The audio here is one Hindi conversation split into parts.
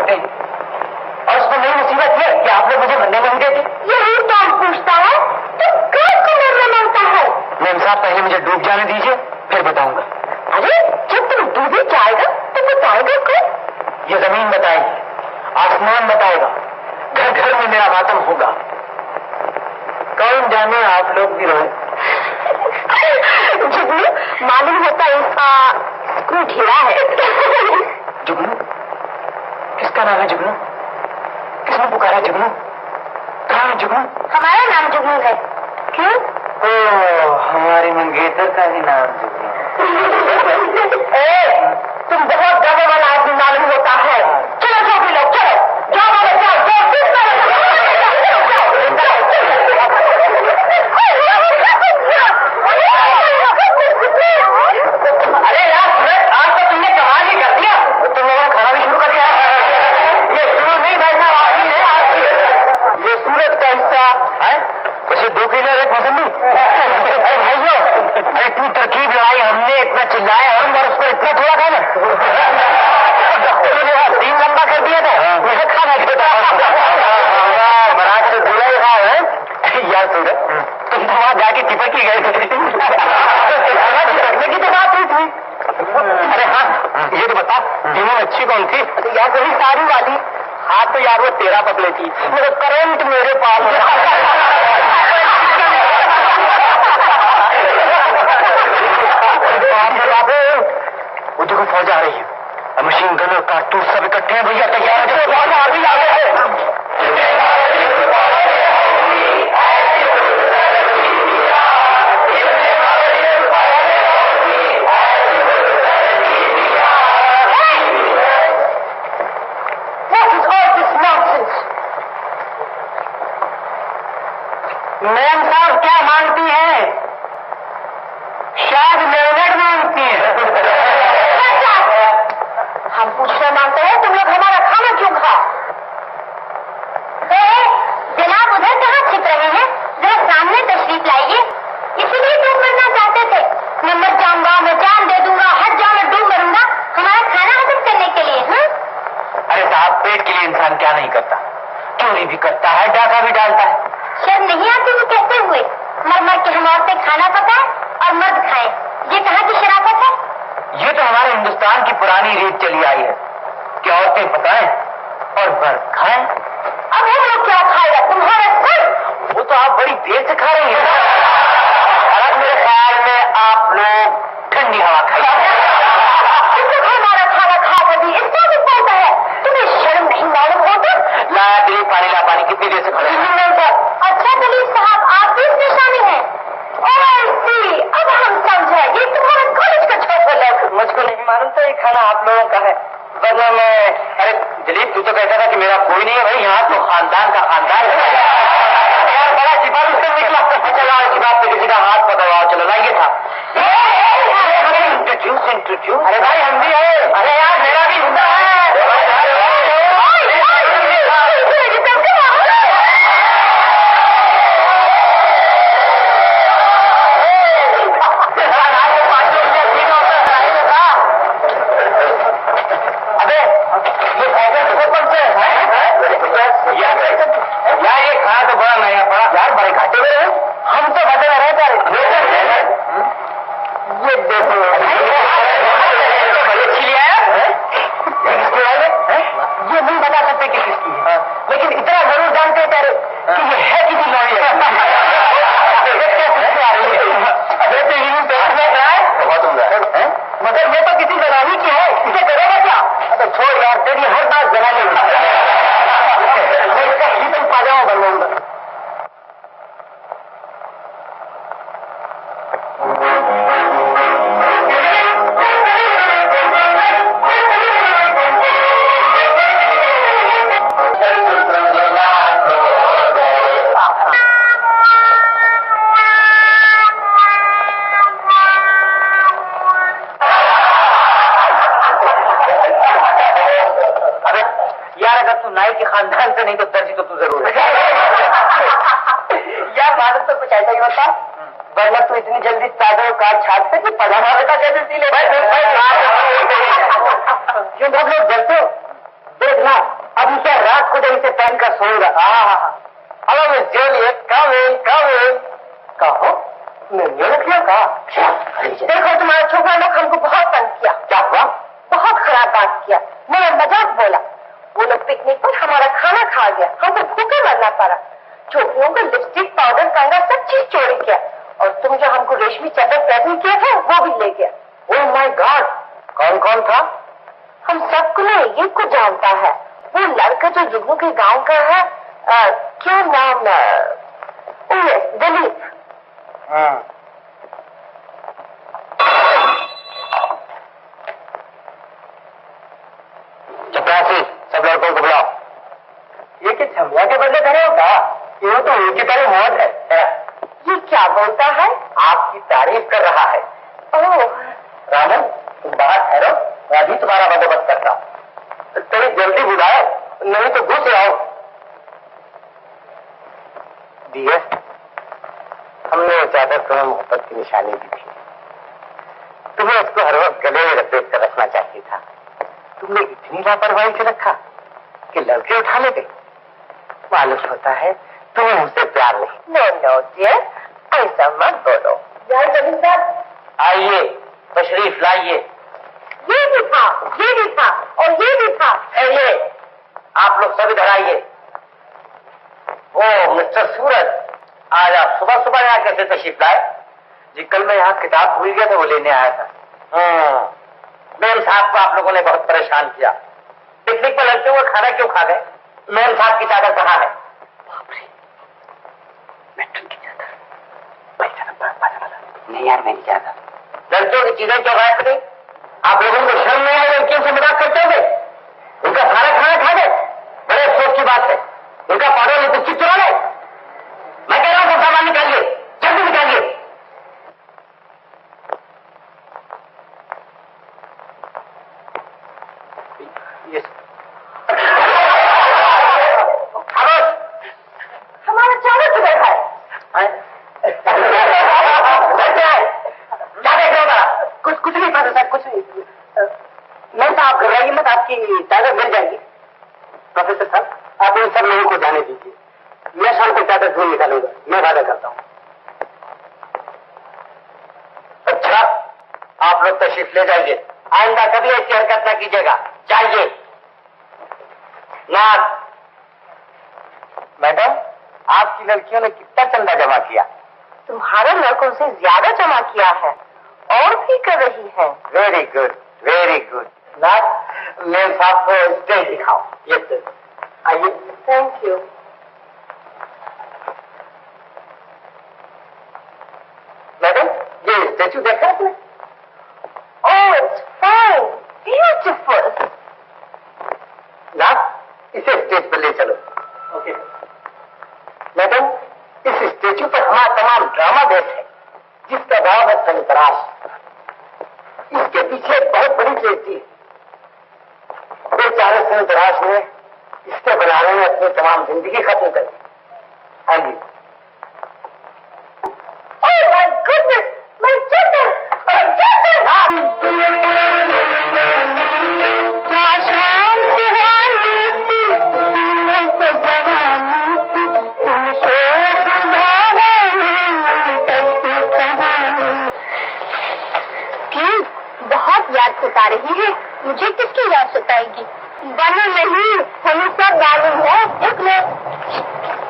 करते हैं। और उसमें नई मुसीबत ये कि आप लोग मुझे मरने नहीं देते। यही कौन पूछता है? तो कौन को मरना मांगता है? मैम साहब पहले मुझे डूब जाने दीजिए, फिर बताऊंगा। अरे जब तुम डूब ही जाएगा तो बताएगा कौन? ये जमीन बताएगी, आसमान बताएगा, घर घर में मेरा मातम होगा। कौन जाने आप लोग भी रहे। जुगनू, मालूम होता इसका स्क्रू ढीला है। जुगनू? किसका नाम है जुगनू? किसने पुकारा जुगनू? कहाँ है जुगनू? हमारा नाम जुगनू है। क्यों? ओ, हमारी मंगेतर का ही नाम जुगनू। तुम बहुत डरे वाला आदमी मालूम होता है। चलो सभी लोग चलो, जाओ जाओ जाओ। अरे यार सूरज, आज तो तुमने कमाल ही कर दिया। तुम लोगों ने खाना भी शुरू कर दिया। ये शुरू नहीं बैठना आदमी है। ये सूरज का हिस्सा है। उसे 2 किलो एक मौसमी। अरे भाइयों, अरे तू तरकीब लगाई, हमने इतना चिल्लाया हम और उस पर इतना थोड़ा खाना। तूने 3 लंबा कर दिया था, मुझे खाना देता। बरात से दूल्हा ही खाओ है यार सूरज, तुम तो वहां जाके चिपक ही गए थे। चिपकने की तो बात हुई थी। अरे हाँ, ये तो बता तीनों अच्छी कौन थी? यार वही साड़ी वाली। हाँ तो यार वो तेरा पकड़े थी, मेरे करंट मेरे पास। वो देखो फौज आ रही है, मशीन गन और कारतूस सब इकट्ठे हैं। भैया तैयार हो जाओ, फौज आ गई है। मैम साहब क्या मांगती हैं? शायद मेहनत मांगती हैं। हम पूछना मांगते हैं, तुम लोग हमारा खाना क्यों खाओ? जनाब उधर कहाँ छिप रहे हैं? जरा सामने तशरीफ लाइए। इसीलिए तुम मरना चाहते थे। मैं मर जाऊंगा, मैं जान दे दूंगा, हट जाओ, मैं डूब मरूंगा हमारा खाना हजम करने के लिए। अरे साहब, पेट के लिए इंसान क्या नहीं करता, चोरी भी करता है, डाका भी डालता है। शर्म नहीं आती वो कहते हुए? मर मर के हम औरतें खाना पकाएं और मर्द खाएं, ये कहाँ की शराफत है? ये तो हमारे हिंदुस्तान की पुरानी रीत चली आई है कि औरतें पकाएं और मर्द खाएं। अब हम लोग क्या खाएगा? तुम्हारा सर। वो तो आप बड़ी देर से खा रही हैं। और अब मेरे ख्याल में आप लोग ठंडी हवा खाइए। हमारा खाना खा कभी इसका भी पड़ता है, तुम्हें शर्म नहीं मालूम होता? ला दिलीप पानी, ला पानी। कितनी देर से खड़े हैं? अच्छा दिलीप साहब, आप भी इसमें शामिल हैं। अब हम समझे, ये तुम्हारा कॉलेज का छोटा लोग। मुझको नहीं मालूम था ये खाना आप लोगों का है, वरना मैं। अरे दिलीप, तू तो कहता था कि मेरा कोई नहीं है। भाई यहाँ तो खानदान का खानदान है यार। बड़ा सिपाही उससे निकला। चला इसी बात पे किसी का हाथ पकड़वाओ। चलो लाइए था। इंट्रोड्यूस। अरे भाई हम भी आए। अरे यार मेरा भी हिस्सा है। यार ये खाना तो बड़ा महंगा पड़ा यार, बड़े घाटे में रहे हम तो। घाटे में रहता रहे। ये देखो बड़ी अच्छी लिया है। ये नहीं बता सकते कि किसकी है, लेकिन इतना जरूर जानते हैं कि ये है किसी लॉरी है। बहुत उम्दा है, मगर ये तो किसी जनानी की है, इसे करेगा क्या? तो छोड़ यार, तेरी हर बात जनानी पाजामा बनवाऊंगा। नाई के खानदान से नहीं तो दर्जी तो तू जरूर है। यार मालूम तो कुछ ऐसा ही होता, वरना तू इतनी जल्दी चादर काट छाटते कि पजामा बेटा कैसे सिले। क्यों सब लोग डरते हो? देखना अब क्या रात को जब इसे पहन कर सोऊंगा। हेलो मिस जूलियट, कम इन कम इन। कहो मैंने रखिया कहा देखो तुम्हारा छोकरा लोग हमको बहुत तंग किया। क्या हुआ? बहुत खराब बात किया, मेरा मजाक बोला। वो लोग पिकनिक पर हमारा खाना खा गया, हमको भूखे मरना पड़ा। छोकरियों को लिपस्टिक पाउडर कंगा सब चीज चोरी किया, और तुम जो हमको रेशमी चादर प्रेजेंट किया था वो भी ले गया। ओह माय गॉड, कौन कौन था? हम सबको ना ये को जानता है, वो लड़का जो जुगनू के गांव का है, क्या नाम दलीप। चपरासी, सब लड़कों को बुलाओ। ये कि झमिया के बदले खड़े होगा? ये तो उनकी तरह मौत है। ये क्या बोलता है? आपकी तारीफ कर रहा है। ओह रामन, तुम बाहर ठहरो, मैं अभी तुम्हारा बंदोबस्त करता हूँ। थोड़ी जल्दी बुलाओ, नहीं तो घुस आओ। दिए, हमने वो चादर तुम्हें मोहब्बत की निशानी दी थी। तुम्हें उसको हर वक्त गले में लपेट कर रखना चाहिए था। तुमने इतनी लापरवाही से रखा कि लड़के उठा ले गए। मालूम होता है तुम्हें मुझसे प्यार नहीं। नो नो डियर, ऐसा मत बोलो। यार दलीप साहब, आइए, तशरीफ लाइए। ये भी था, ये भी था, और ये भी था। ये आप लोग सब इधर आइए। ओह मिस्टर सूरज, आज आप सुबह सुबह यहाँ कैसे तशरीफ लाए? जी कल मैं यहाँ किताब भूल गया था, वो लेने आया था। मेम साहब को आप लोगों ने बहुत परेशान किया। पिकनिक पर लड़कियों का खाना क्यों खा गए? मेम साहब की चादर कहाँ है? मेट्रो की चादर नहीं यार, मेरी चादर। लड़कियों की चीजें क्यों गायब करी? आप लोगों को शर्म नहीं आई लड़कियों से मजाक करते हुए? उनका सारा खाना खा गए, बड़े अफसोस की बात है। उनका पाउडर लिपस्टिक चुरा ले। मैं कह रहा हूं सामान निकालिए, जल्दी निकालिए। हमारा चादर किधर है? कुछ नहीं पता सर, कुछ नहीं। मैं साहब घबराइए मत, आपकी चादर मिल जाएगी। प्रोफेसर साहब, आप इन सब लोगों को जाने दीजिए, मैं शाम को चादर ढूंढ निकालूंगा, मैं वादा करता हूँ। अच्छा, आप लोग तशरीफ ले जाइए, आइंदा कभी ऐसी हरकत न कीजिएगा। जाइए। नाथ, मैडम, आपकी लड़कियों ने कितना चंदा जमा किया? तुम्हारे लड़कों से ज्यादा जमा किया है, और भी कर रही है। Very good, very good. Nath, memsahib को स्टेज दिखाओ। यस सर, आइए। Thank you. मैडम, ये स्टेचू देखा आपने? Oh it's fine, beautiful. Nath, इसे स्टेज पर ले चलो। ओके। मैडम, इस स्टेचू पर हमारा तमाम ड्रामा बेस है, जिसका नाम है संतराश। इसके पीछे एक बहुत बड़ी ट्रेजेडी है। बेचारे संतराश ने इसके बनाने में अपनी तमाम जिंदगी खत्म कर दी। हाँ जी। ओह माय गुडनेस, माय चादर, बहुत याद सता रही है। मुझे किसकी याद सताएगी? बनो नहीं, हमें सब मालूम है।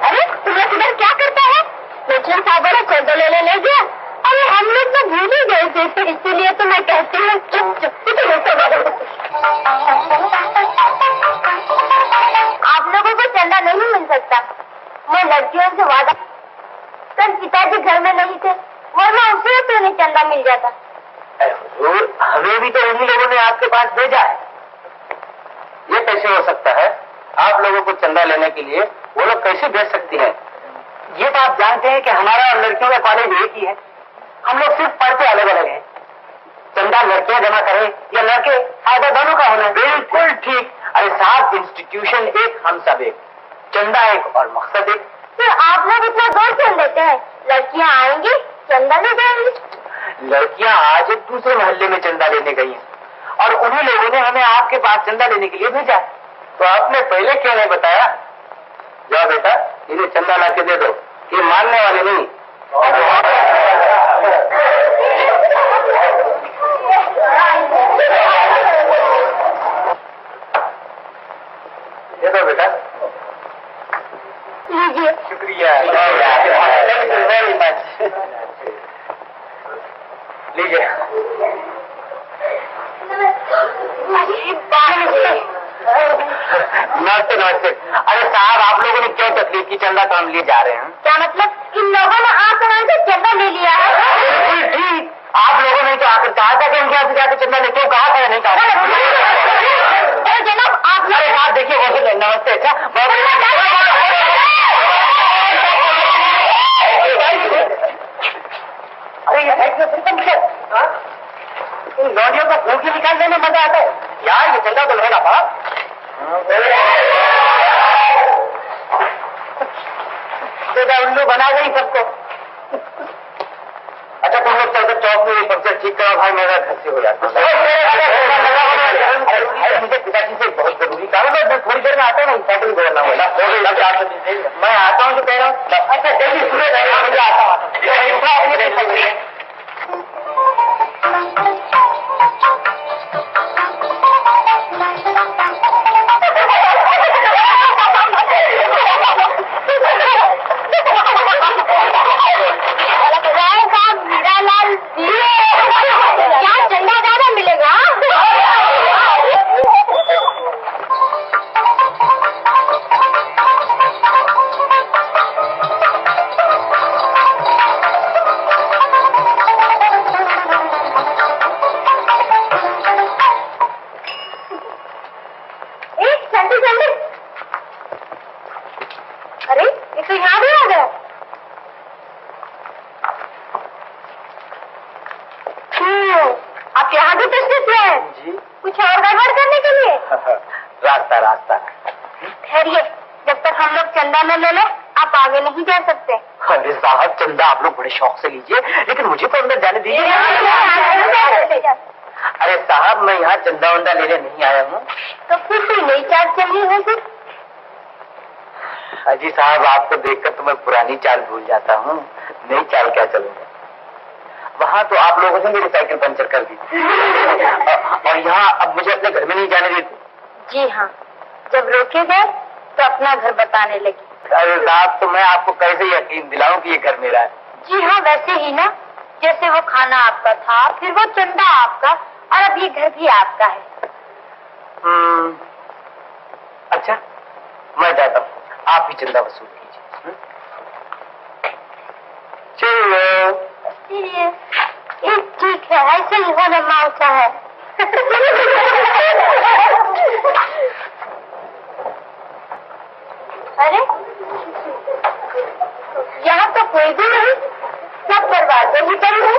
अरे तुम्हें किधर क्या करता है? लेकिन साहब चंदा लेने ले गया। अरे हम लोग तो भूल ही गए थे, तो इसीलिए तो मैं कहती हूँ चुप चुप। आप लोगों को चंदा नहीं मिल सकता। मैं लड़कियों से वादा, कल पिताजी घर में नहीं थे, वरना उसे तो नहीं चंदा मिल जाता। हमें भी तो उन्हीं लोगों ने आपके पास भेजा है। ये कैसे हो सकता है? आप लोगों को चंदा लेने के लिए वो लोग कैसे भेज सकती हैं? ये तो आप जानते हैं कि हमारा और लड़कियों का कॉलेज एक ही है। हम लोग सिर्फ पढ़ते अलग अलग हैं। चंदा लड़कियां जमा करें या लड़के, फायदा दोनों का होना। बिल्कुल ठीक। अरे साहब, इंस्टीट्यूशन एक, हम सब एक, चंदा एक और मकसद एक। फिर आप लोग इतना जोर क्यों देते हैं? लड़कियां आएंगी, चंदा ले जाएंगी। लड़कियां आज एक दूसरे मोहल्ले में चंदा लेने गई हैं, और उन्हीं लोगों ने हमें आपके पास चंदा लेने के लिए भेजा है। तो आपने पहले क्यों नहीं बताया? जाओ बेटा, इन्हें चंदा ला के दे दो, ये मानने वाले नहीं। दे दो बेटा। लीजिए। शुक्रिया, वेरी मच। लीजिए। नमस्ते नमस्ते। अरे साहब, आप लोगों ने क्यों तकलीफ की? चंदा तो हम लिए जा रहे हैं। क्या मतलब? इन लोगों ने आकर हमसे चंदा ले लिया है? बिल्कुल ठीक। आप लोगों ने तो आकर कहा था कि उनके यहाँ से जाकर चंदा ले, क्यों कहा था या नहीं कहा? अरे जनाब, आप अरे साहब देखिए, वो नमस्ते। अच्छा अरे ये इन लौंडियों को भूखी निकालने में मजा आता है यार। ये चंदा तो रहेगा बाप। उल्लू बना गई सबको। अच्छा तुम लोग चलकर चौक में सबसे ठीक करो भाई, मेरा घर से हो जाता है। मुझे पिताजी से बहुत जरूरी काम है, मैं थोड़ी देर में आता हूँ। इंपॉर्टेंट बोलना होगा। मैं आता हूँ तो कह रहा हूँ। अच्छा जल्दी सुने रहेगा, मुझे आता हूँ। क्या चंदा ज्यादा मिलेगा? जल्दी जल्दी। अरे ये तो यहाँ भी आ गया। आप यहाँ भी तशरीफ लाए जी कुछ और गड़बड़ करने के लिए? रास्ता रास्ता। ठहरिए, जब तक हम लोग चंदा न ले ले आप आगे नहीं जा सकते। अरे साहब, चंदा आप लोग बड़े शौक से लीजिए, लेकिन मुझे तो अंदर जाने दीजिए। अरे साहब, मैं यहाँ चंदा वंदा लेने नहीं आया हूँ। तो फिर भी नई चाल चली होगी। अजी साहब, आपको देखकर तो मैं पुरानी चाल भूल जाता हूँ, नई चाल क्या चलूंगा। वहाँ तो आप लोगों ने मेरी साइकिल पंचर कर दी और यहाँ अब मुझे अपने घर में नहीं जाने देते। जी हाँ, जब रोके गए तो अपना घर बताने लगी। अरे साहब, तो मैं आपको कैसे यकीन दिलाऊं कि ये घर मेरा है? जी हाँ, वैसे ही ना, जैसे वो खाना आपका था, फिर वो चंदा आपका, और अब ये घर भी आपका है। अच्छा, मैं जाता हूँ, आप ही चंदा वसूल कीजिए। चलो ये ठीक है, ऐसे ही होने मांगता है। अरे यहाँ तो कोई भी नहीं, सब दरवाजे ही बंद है।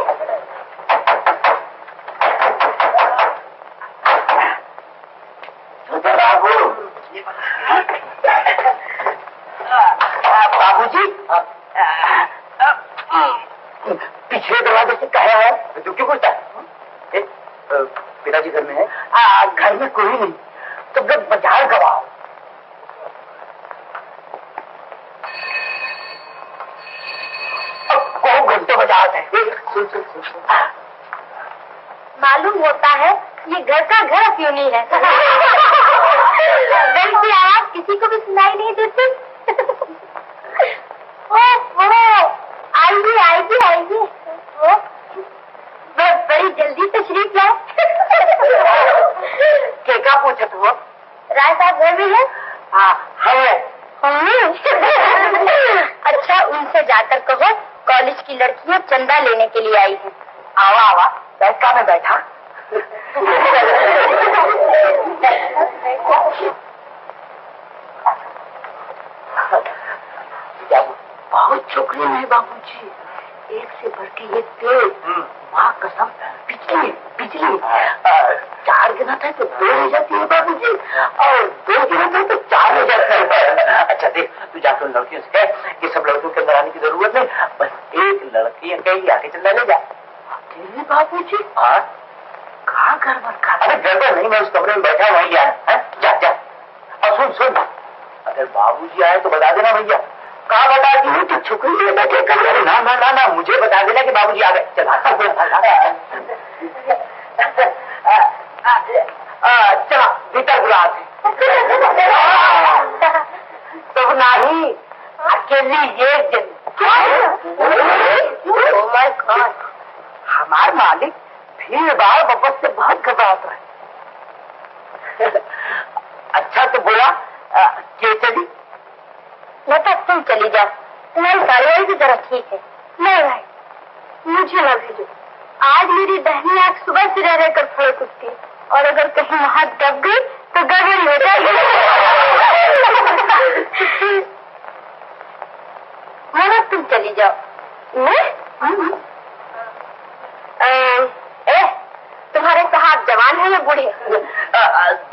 बाबूजी, पिछले दरवाजे से कहा है, तू क्यों पूछता है? पिताजी घर में है? घर में कोई नहीं, तो जब बाजार गवाओ। अब घंटे बाजार है। मालूम होता है ये घर का घर क्यों नहीं है। घर की आवाज किसी को भी सुनाई नहीं देती। आइए आइए आइए, बड़ी जल्दी तशरीफ लाए। क्या पूछत हो? राय साहब घर में है? हाँ है। अच्छा, उनसे जाकर कहो कॉलेज की लड़कियां चंदा लेने के लिए आई हैं। आवा आवा, बैठका में बैठा। बहुत छोकरी है बाबूजी, एक से बढ़ के एक तेज। माँ कसम, बिजली बिजली। 4 गिना था तो 2 हो जाती है बाबूजी, और 2 गिना था तो 4 हो जाता है। अच्छा देख, तू जाकर लड़कियों से कह कि सब लड़कियों के अंदर आने की जरूरत नहीं, बस एक लड़की कहीं आके चंदा ले जा। बाबूजी हाँ, कहाँ गड़बड़? अरे गड़बड़ नहीं, मैं उस कमरे में बैठा वहीं गया। जा जा, और सुन सुन, अगर बाबूजी आए तो बता देना भैया। कहा बता दी तो छुकरी बैठे कर। ना ना ना ना, मुझे बता देना कि बाबूजी आ गए। चला चला भीतर बुला तो नहीं अकेली ये दिन। ओह माय गॉड, हमारा मालिक भीड़ भाड़ वापस से बहुत घबराता है। अच्छा तो बोला क्या चली? लता तुम चली जाओ, तुम्हारी साड़ी की तरह ठीक है। नहीं भाई, मुझे ना भेजो। आज मेरी बहनी आँख सुबह से रह कर फड़क उठती, और अगर कहीं वहां दब गई तो गड़बड़ हो जाएगी। माना तुम चली जाओ। मैं? तुम्हारे साहब जवान है या बूढ़े?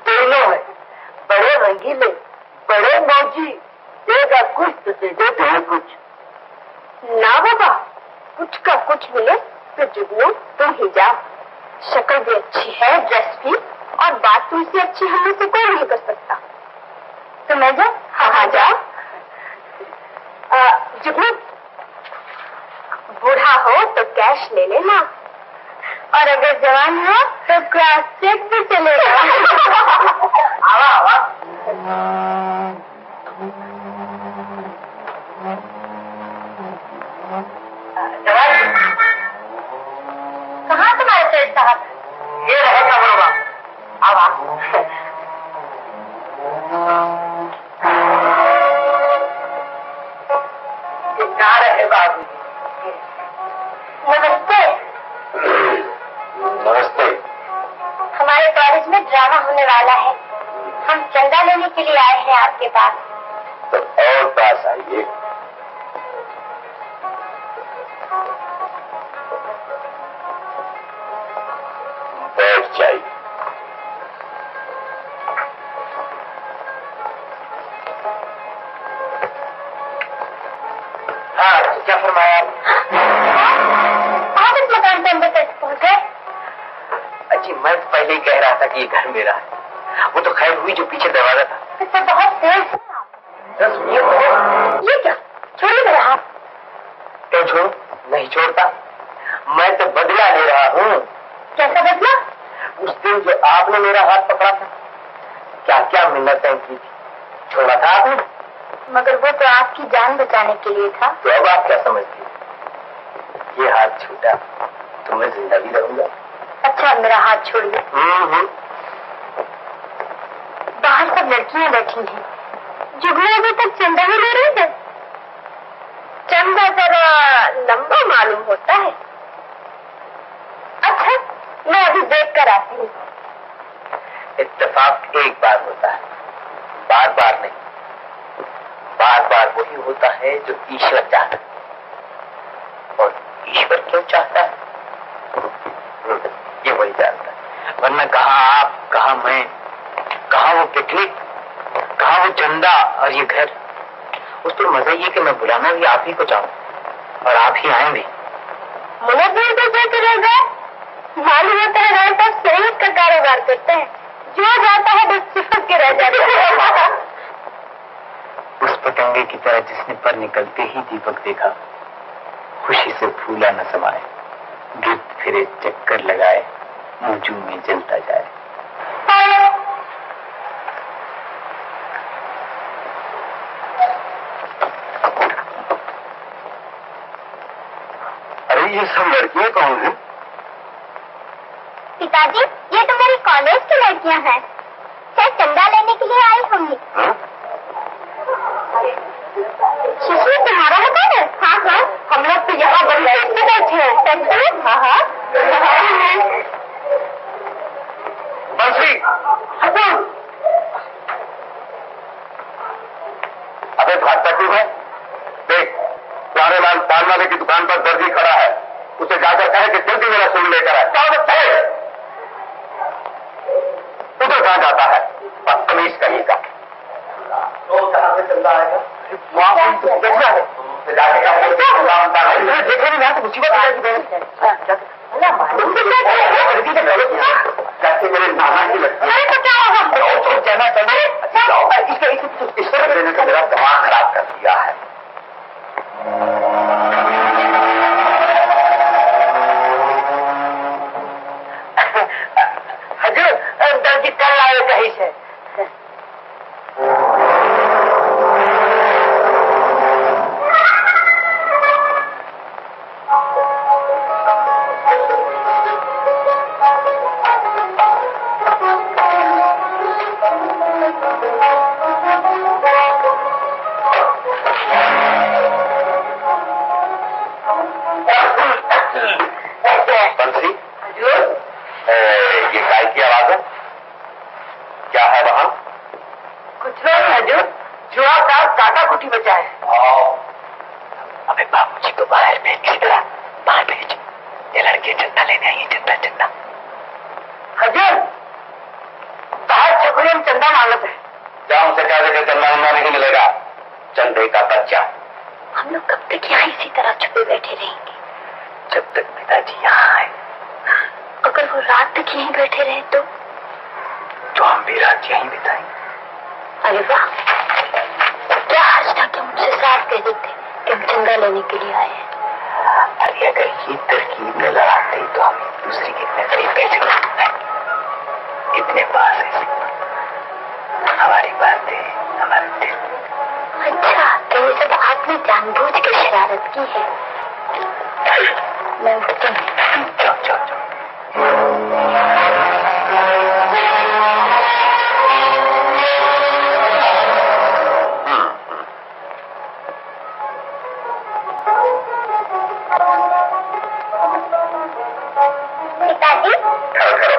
दोनों है, बड़े रंगीले, बड़े मौजी। देगा कुछ तो दे देते हैं कुछ। ना बाबा, कुछ का कुछ मिले तो जुगनू तुम ही जाओ। शक्ल भी अच्छी है, ड्रेस भी, और बात तुमसे अच्छी हम में से कोई नहीं कर सकता। तो मैं जाऊँ? हाँ जाओ। जुगनू, बूढ़ा हो तो कैश ले लेना, और अगर जवान हो तो क्रॉस चेक भी चलेगा। आवा आवा। कहाँ तुम्हारे सेठ साहब? ये रहेगा बाबा। आवा। कहाँ रहे बाबू? नमस्ते। नमस्ते। हमारे कॉलेज में ड्रामा होने वाला है, हम चंदा लेने के लिए आए हैं आपके पास। तो और पास आइए। बैठ जाइए। हाँ, क्या फरमाया? आप इस मकान पे अंदर कैसे पहुँच गए? अच्छी, मैं पहले ही कह रहा था कि ये घर मेरा है। वो तो खैर हुई जो पीछे दरवाजा था। इससे बहुत तेज है आप। बस ये तो। ये क्या? छोड़िए मेरा हाथ। क्यों छोड़ू? नहीं छोड़ता। मैं तो बदला ले रहा हूँ। कैसा बदला? उस दिन जो आपने मेरा हाथ पकड़ा था, क्या क्या मिन्नतें की थी, छोड़ा था आपने। मगर वो तो आपकी जान बचाने के लिए था। तो अब आप क्या समझती? ये हाथ छूटा तो मैं जिंदा भी रहूंगा। अच्छा, मेरा हाथ छोड़िए। बाहर सब लड़कियां बैठी हैं, जुगनू अभी तक चंदा ही ले रही है। चंदा जरा लंबा मालूम होता है। अच्छा, मैं अभी देख कर आती हूँ। इत्तेफाक एक बार होता है, बार बार नहीं। बार बार वही होता है जो ईश्वर चाहता है। और ईश्वर क्यों चाहता है ये वही जानता है। वरना कहाँ आप, कहाँ मैं, कहाँ वो पिकनिक, कहाँ वो चंदा और ये घर। उस पर मजा ये कि मैं बुलाना भी आप ही को चाहूँ और आप ही आए भी। मुझे दूर तो कैसे रह गए? मालूम होता है हमारे पास सेहत का कारोबार करते हैं, जो जाता है बस सिफत के रह जाता है। उस पतंगे की तरह जिसने पर निकलते ही दीपक देखा, खुशी से फूला न समाए, गिरत फिरे चक्कर लगाए, मुंह में जलता जाए। अरे ये सब लड़कियां कौन हैं? पिताजी, ये तो मेरी कॉलेज की लड़कियां हैं, शायद चंदा लेने के लिए आई होंगी। शिशु तुम्हारा मकान है? हाँ हाँ, हम लोग तो यहाँ बड़े में बैठे हैं। सच में? हाँ हाँ। बंसी, अबे भागता क्यों है? देख, प्यारे लाल पान वाले की दुकान पर दर्जी खड़ा है, उसे जाकर कहे कि जल्दी मेरा सूट लेकर आए। उधर कहाँ जाता है? बदतमीज कहिएगा। तो कहाँ से चलता आएगा? वहाँ पर देखना है। देखे नहीं यहाँ तो मुसीबत आ जाएगी। मेरे नाना की लगती है। ख्वाहिश है। ये काय की आवाज है? क्या है वहाँ? कुछ नहीं हजूर, जुआ का काटा कुटी बचा है। अबे बाबूजी को बाहर भेज, बाहर भेज। ये लड़के चंदा लेने आई है, चंदा चंदा। हजूर, बाहर छकुरी में चंदा मांगत है। जाओ उनसे कह दे चंदा उंदा नहीं मिलेगा, चंदे का बच्चा। हम लोग कब तक यहाँ इसी तरह छुपे बैठे रहेंगे? जब तक पिताजी यहाँ आए। अगर वो रात तक यहीं बैठे रहे तो हम भी रात यहीं बिताएंगे। अरे वाह, क्या हर्ज था कि मुझसे साफ कह देते कि हम चंदा लेने के लिए आए हैं। अरे अगर ये तरकीब न लड़ाते तो हम एक दूसरे के इतने करीब कैसे हो सकते हैं? इतने पास है, हमारी बातें, हमारे दिल। अच्छा, तो ये सब आपने जानबूझ कर शरारत की है। मैं उठती हूँ। जाओ जाओ जाओ। पिताजी, खड़ो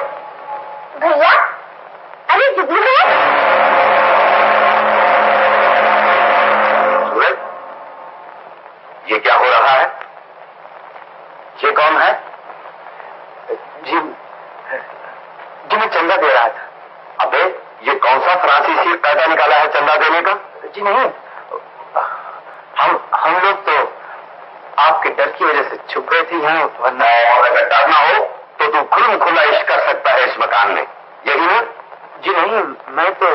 भैया, अरे जुगनू है। सूरज, ये क्या हो रहा है? ये कौन है? जी मैं चंदा दे रहा था। अबे ये कौन सा फ्रांसीसी कायदा निकाला है चंदा देने का? जी नहीं, हम लोग तो आपके डर की वजह से छुप गए थे यहाँ, वरना और अगर डरना हो तो तू खुल्म खुला इश्क कर सकता है इस मकान में, यही ना? जी नहीं, मैं तो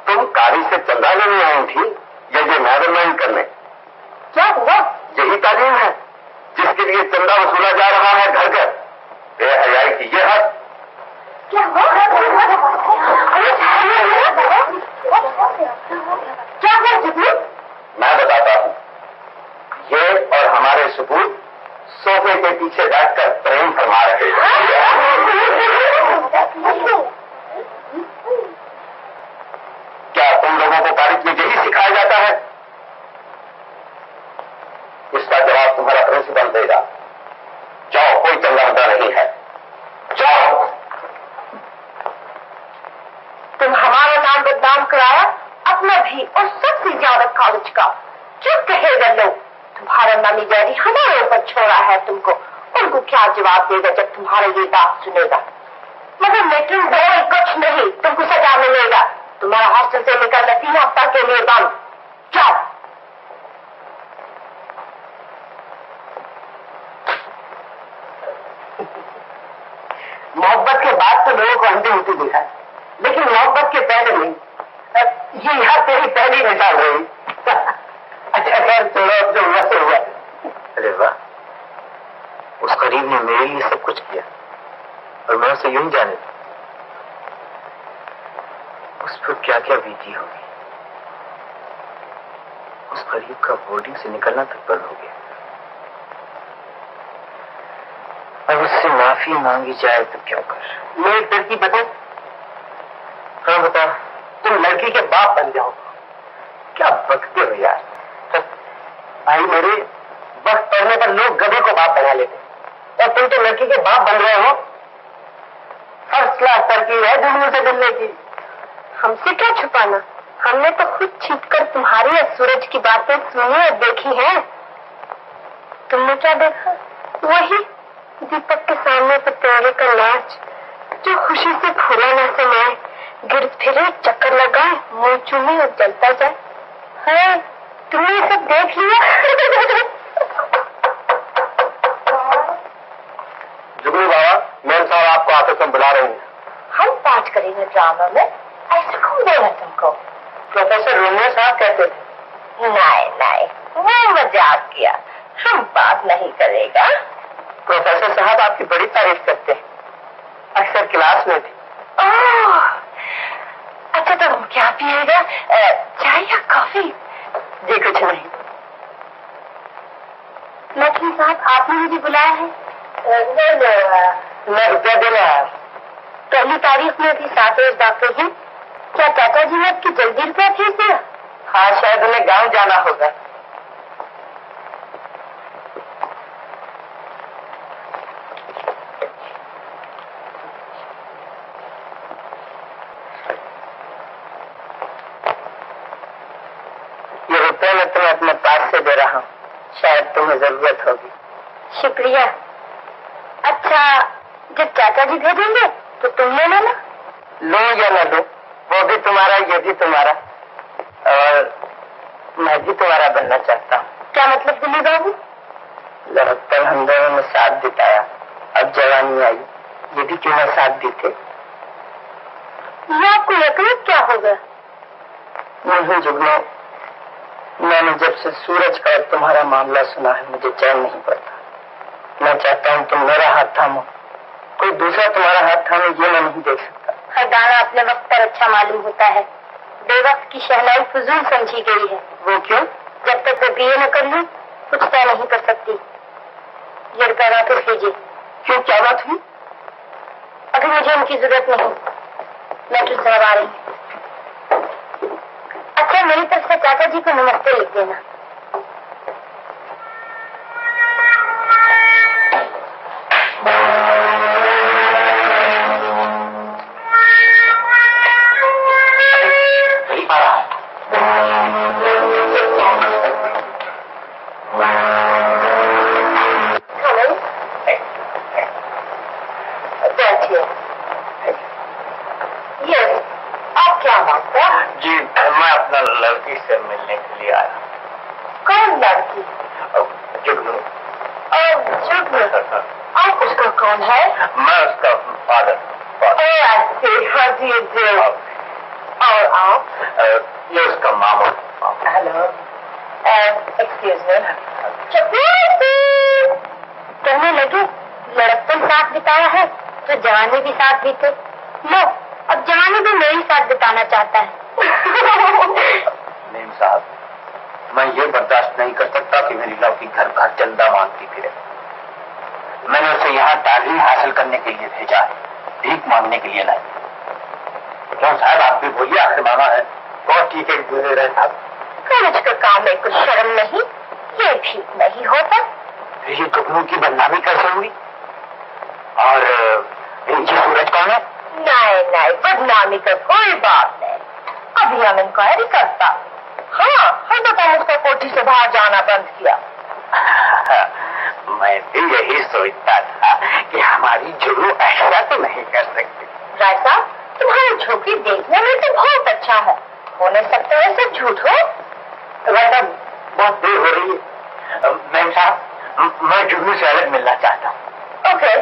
तुम कारी से चंदा लेने आई थी या ये मेजरमेंट करने? क्या हुआ? यही तालीम है जिसके लिए चंदा वसूला जा रहा है घर घर। बेहयाई की ये हद। क्या हुआ? क्या हुआ जुगनू? मैं बताता हूँ। ये और हमारे सुपूत सोफे के पीछे बैठकर प्रेम फरमा रहे हैं। क्या तुम लोगों को कॉलेज में यही सिखाया जाता है? इसका जवाब तुम्हारा प्रिंसिपल देगा। जाओ, कोई चंदा मुद्दा नहीं है, जाओ। तुम हमारा नाम बदनाम कराया, अपना भी और सबसे ज्यादा कॉलेज का। चुप कहेगा लोग, तुम्हारा नानी डैडी हमारे ऊपर छोड़ा है तुमको। उनको क्या जवाब देगा जब तुम्हारा ये बात सुनेगा? मगर लेकिन कुछ नहीं, तुमको सजा मिलेगा। तुम्हारा हॉस्टल से निकलना 3 हफ्ता के लिए बंद। जाओ। मोहब्बत के बाद तो लोगों को अंधे होते देखा, लेकिन मोहब्बत के पहले नहीं। ये यहाँ तेरी पहली मिसाल हुई। अच्छा खैर, थोड़ा जो हुआ तो हुआ। अरे वाह, उस गरीब ने मेरे लिए सब कुछ किया और मैं उसे यूं जाने दूं। उस पर क्या क्या बीती होगी। उस गरीब का बोर्डिंग से निकलना तक बंद हो गया। अब उससे माफी मांगी जाए तो क्यों कर। मैं एक लड़की बताऊं? हाँ बता। तुम लड़की के बाप बन जाओ। क्या बकते हो यार? भाई मेरे, वक्त पढ़ने पर लोग गधे को बाप बना लेते, और तुम तो लड़की के बाप बन रहे हो। फर्स्ट क्लास तरकीब है जुगनू से मिलने की। हमसे क्या छुपाना? हमने तो खुद छिपकर तुम्हारी और सूरज की बातें सुनी और देखी हैं। तुमने क्या देखा? वही दीपक के सामने पतेरे का नाच, जो खुशी से फूला न समाए, गिर फिरे, चक्कर लगाए, मुंह चूमे और जलता जाए। है, तुमने सब देख लिया? जुगनू बाबा, मेरे साहब आपको ऑफिस में बुला रहे हैं। हम बात करेंगे ड्रामा में, ऐसा कौन बोला तुमको? प्रोफेसर रोमियो साहब कहते थे। नहीं, वो मजाक किया, हम बात नहीं करेगा। प्रोफेसर साहब आपकी बड़ी तारीफ करते हैं, अक्सर क्लास में भी पिएगा? चाय या कॉफी? जी कुछ नहीं। मैट्रिन साहब, आपने मुझे बुलाया है? मैं रुपया दे रहा है। पहली तारीख में अभी 7 रोज बाकी हैं। क्या चाचा जी ने आपकी जल्दी रुपया भेज दिया? हाँ, शायद उन्हें गांव जाना होगा। ये रुपया मैं तुम्हें अपने पास से दे रहा हूँ, शायद तुम्हें जरूरत होगी। शुक्रिया। अच्छा, जब चाचा जी भेजेंगे तो तुम ले लेना। लो या न लो, वो भी तुम्हारा, ये भी तुम्हारा, और मैं भी तुम्हारा बनना चाहता हूँ। क्या मतलब दिल्ली बाबू? लड़कपन हम दोनों ने साथ बिताया, अब जवानी आई, ये भी क्यों ना साथ देते। ये आपको यकीन क्या होगा? नहीं जुगनू, मैंने जब से सूरज का और तुम्हारा मामला सुना है मुझे चैन नहीं पड़ता। मैं चाहता हूँ तुम मेरा हाथ थामो, कोई दूसरा तुम्हारा हाथ थामे ये मैं नहीं देख सकता। हर गाना अपने वक्त पर अच्छा मालूम होता है। बेवक्त की शहनाई फजूल समझी गई है। वो क्यों? जब तक वो बीए न कर लूं कुछ तय नहीं कर सकती। ये रुपया वापस लीजिए। क्यों, क्या बात हुई? अभी मुझे उनकी जरूरत नहीं। मैट्रिन साहब आ रही है। अच्छा, मेरी तरफ से चाचा जी को नमस्ते लिख देना। जी, मैं अपना लड़की से मिलने के लिए आया। कौन लड़की? जुगनू। जुगनू? आप उसका कौन है? मैं उसका फादर। हाँ जी जी। और आप? ये उसका मामा। Hello, excuse me. कहने लगे लड़कपन साथ बिताया है तो जवानी भी साथ बीते। लो, अब जवानी भी मेरी साथ बिताना चाहता है। नीम साहब, मैं ये बर्दाश्त नहीं कर सकता कि मेरी लड़की घर घर चंदा मांगती फिरे। मैंने उसे यहाँ तालीम हासिल करने के लिए भेजा है, भीख मांगने के लिए नहीं। क्यों साहब, आप भी बोलिए, आखिर मामा है। बहुत ठीक है, गुजरे रहे साहब। कॉलेज का काम में कुछ शर्म नहीं, ये भीख नहीं होता। ये जुगनू की बदनामी कैसे हुई? और ये सूरज कौन है? नहीं नहीं, बदनामी का कोई बात नहीं। अभी हम इंक्वायरी करता। हाँ, हम बताए उसको कोठी से बाहर जाना बंद किया। मैं भी यही सोचता था कि हमारी जुगनू ऐसा तो नहीं कर सकती। राय साहब, तुम्हारी झोंकी देखने में तो बहुत अच्छा है, हो नहीं सकता ऐसे झूठ हो। वैसा बहुत देर हो रही है। मैम साहब, मैं जुगनू से अलग मिलना चाहता हूँ। ओके,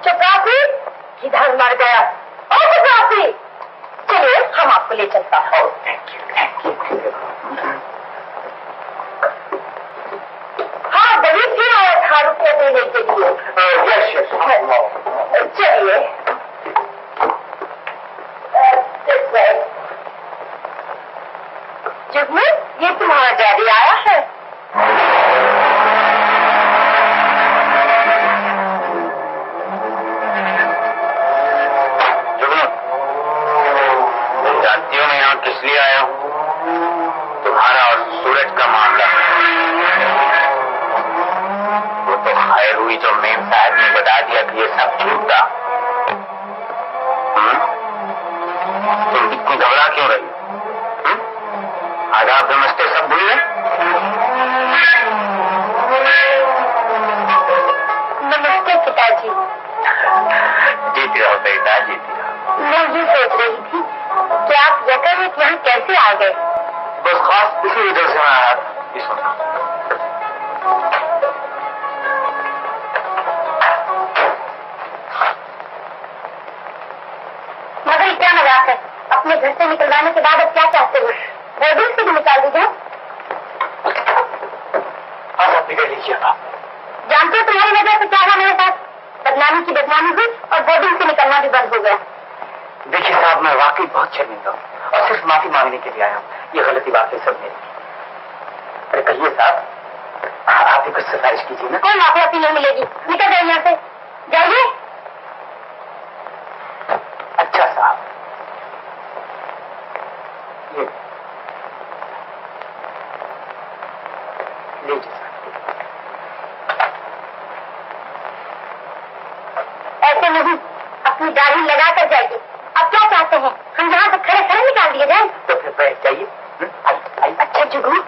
चपरासी किधर मर गया? ओ चपरासी, चलिए हम आपको ले चलता हूँ। Thank you, thank you. हाँ, दलील भी आया था रुपये देने के लिए। यस यस, चलिए। जुगनू, ये तुम्हारा डैडी आया है। जुगनू, तुम जानती हो मैं यहाँ किस लिए आया हूँ? तुम्हारा और सूरज का मामला। वो तो खैर हुई जो मेम साहब ने बता दिया कि ये सब झूठ था। तुम इतनी घबरा क्यों रही? आदाब नमस्ते सब भूल गए? नमस्ते पिताजी। जीती रहो बेटा, जीती रहो। मैं ये सोच रही थी कि आप यकाएक यहाँ कैसे आ गए? बस खास इसी वजह से मैं आया था। इस वक्त मगर ये क्या मजाक है? अपने घर से निकलवाने के बाद अब क्या चाहते हो? बोर्डिंग से भी निकाल दीजिए। आप निकल लीजिए। जानते हो तुम्हारी वजह से क्या है मेरे साथ? बदनामी की बदनामी हुई और बोर्डिंग से निकलना भी बंद हो गया। देखिए साहब, मैं वाकई बहुत शर्मिंदा हूँ और सिर्फ माफी मांगने के लिए आया हूँ। ये गलती वाकई सब मेरी। अरे कहिए साहब, आप भी कुछ सिफारिश कीजिए ना। कोई माफी अपनी नहीं मिलेगी, निकल जाइए यहाँ से, जाइए। अच्छा साहब, ये लीजिए साहब। ऐसे नहीं, अपनी दाढ़ी लगा कर जाइए। अब क्या चाहते हैं, हम यहाँ से खड़े खड़े निकाल दिए जाए? तो फिर बैठ जाइए। अच्छा जुगनू,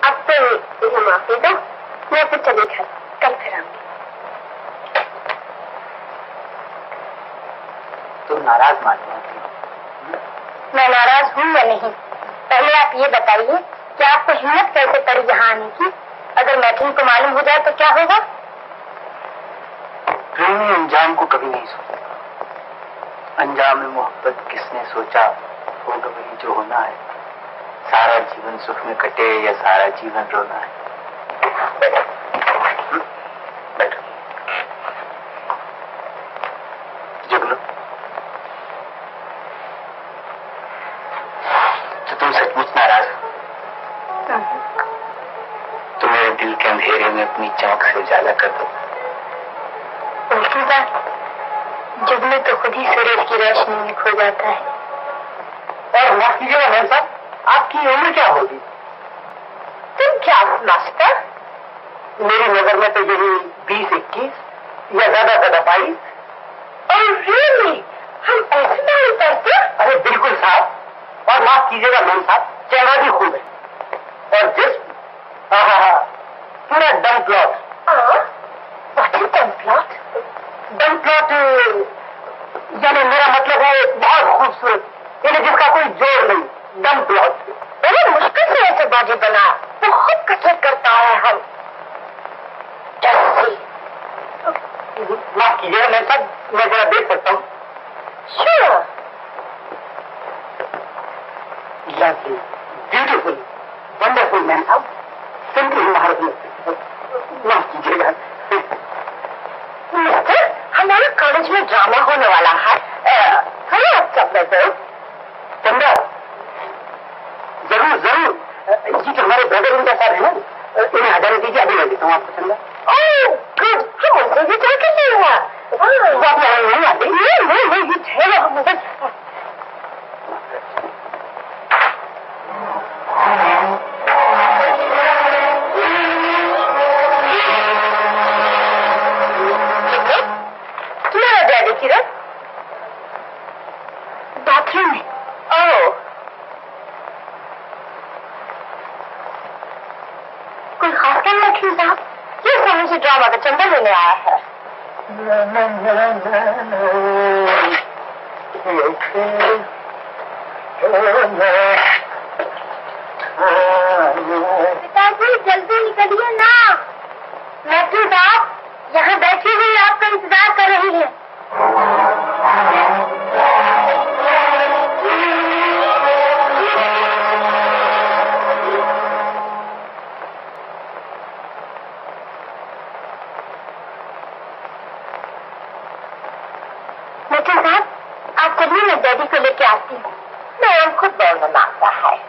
अब तो इन्हें माफी दो, मैं तो चली घर, कल फिर आऊंगी। तुम नाराज मालूम होती हो। मैं नाराज हूँ या नहीं, पहले आप ये बताइए कि आपको हिम्मत कैसे पड़ी यहाँ आने की? अगर मैथिली को मालूम हो जाए तो क्या होगा? प्रेमी अंजाम को कभी नहीं सोचा। अंजाम में मोहब्बत किसने सोचा, होगा वही जो होना है। सारा जीवन सुख में कटे या सारा जीवन रोना है। बैठो, बैठो। जुगनू, तो तुम सचमुच नाराज हो? तो मेरे दिल के अंधेरे में अपनी चौंक से उजाला कर दो। उल्टी बात, जुगनू तो खुद ही सूरज की रोशनी में खो जाता है। और माफ कीजिएगा मैम साहब, आपकी उम्र क्या होगी? तुम क्या मास्टर? मेरी नजर में तो यही 20-21 या ज्यादा 22। और रियली हम ऐसे नहीं करते? अरे बिल्कुल साहब। और माफ कीजिएगा मैम साहब, चेहरा भी खूब है और जिस्म पूरा डम plot. What is dumb plot? डम प्लॉट यानी मेरा मतलब है बहुत खूबसूरत, यानी जिसका कोई जोड़ नहीं। डम प्लॉट। बड़ी मुश्किल से ऐसे बॉडी बना, बहुत कसरत करता है हम। माफ कीजिएगा मैम साहब, मैं जरा देख सकता हूँ? Sure. Lovely, beautiful, wonderful ma'am साहब, सिंपल महारत में। माफ कीजिएगा मिस्टर, हमारे कॉलेज में ड्रामा होने वाला है। हमें अब सब दो। चंद्रा, जरूर जरूर। ये जो हमारे ब्रदर उनका साथ है ना, इन्हें हटाने दीजिए, अभी मैं देता हूँ आपको। चंद्रा, ओह गुड, हम उनसे भी जाके ले हुआ। वो आप यहाँ नहीं आते? नहीं, ठहरो हम। तुम्हारा डैडी किरण बाथरूम में। ओह, कोई खास काम रखी साहब? ये समय से ड्रामा का चंदा लेने आया है। पिताजी जल्दी निकलिए ना, मैथ्यू साहब यहाँ बैठी हुई आपका इंतजार कर रही है। मैथ्यू साहब, आप चलिए, मैं डैडी को लेके आती हूँ। मैम खुद दौड़ना मांगता है।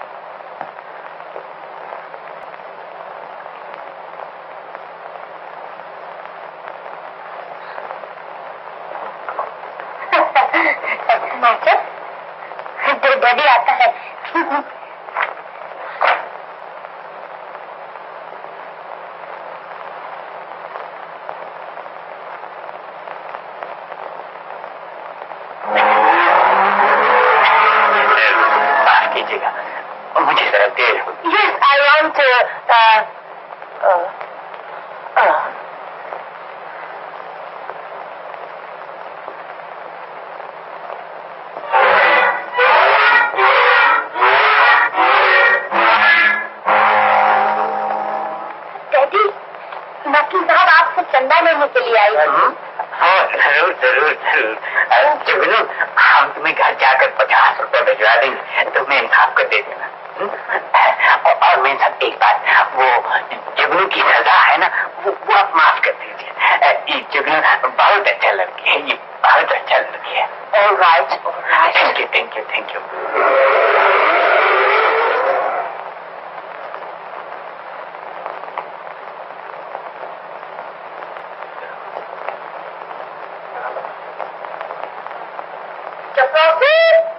मास्टर, डैडी आता है। माफ कीजिएगा, मुझे जरा देर हो। Yes, I want to. Daddy, वकील साहब आपसे चंदा लेने के लिए आई हूँ। हाँ जरूर जरूर जरूर। जुगनू, हम तुम्हें घर जाकर 50 रुपए भिजवा देंगे, तुम्हें इंसाफ कर दे देना। और मेरे साथ एक बात, वो जुगनू की सजा है ना, वो आप माफ कर दीजिए। ये जुगनू बहुत अच्छा लड़की है, ये बहुत अच्छा लड़की है। All right. Thank you, thank you, thank you.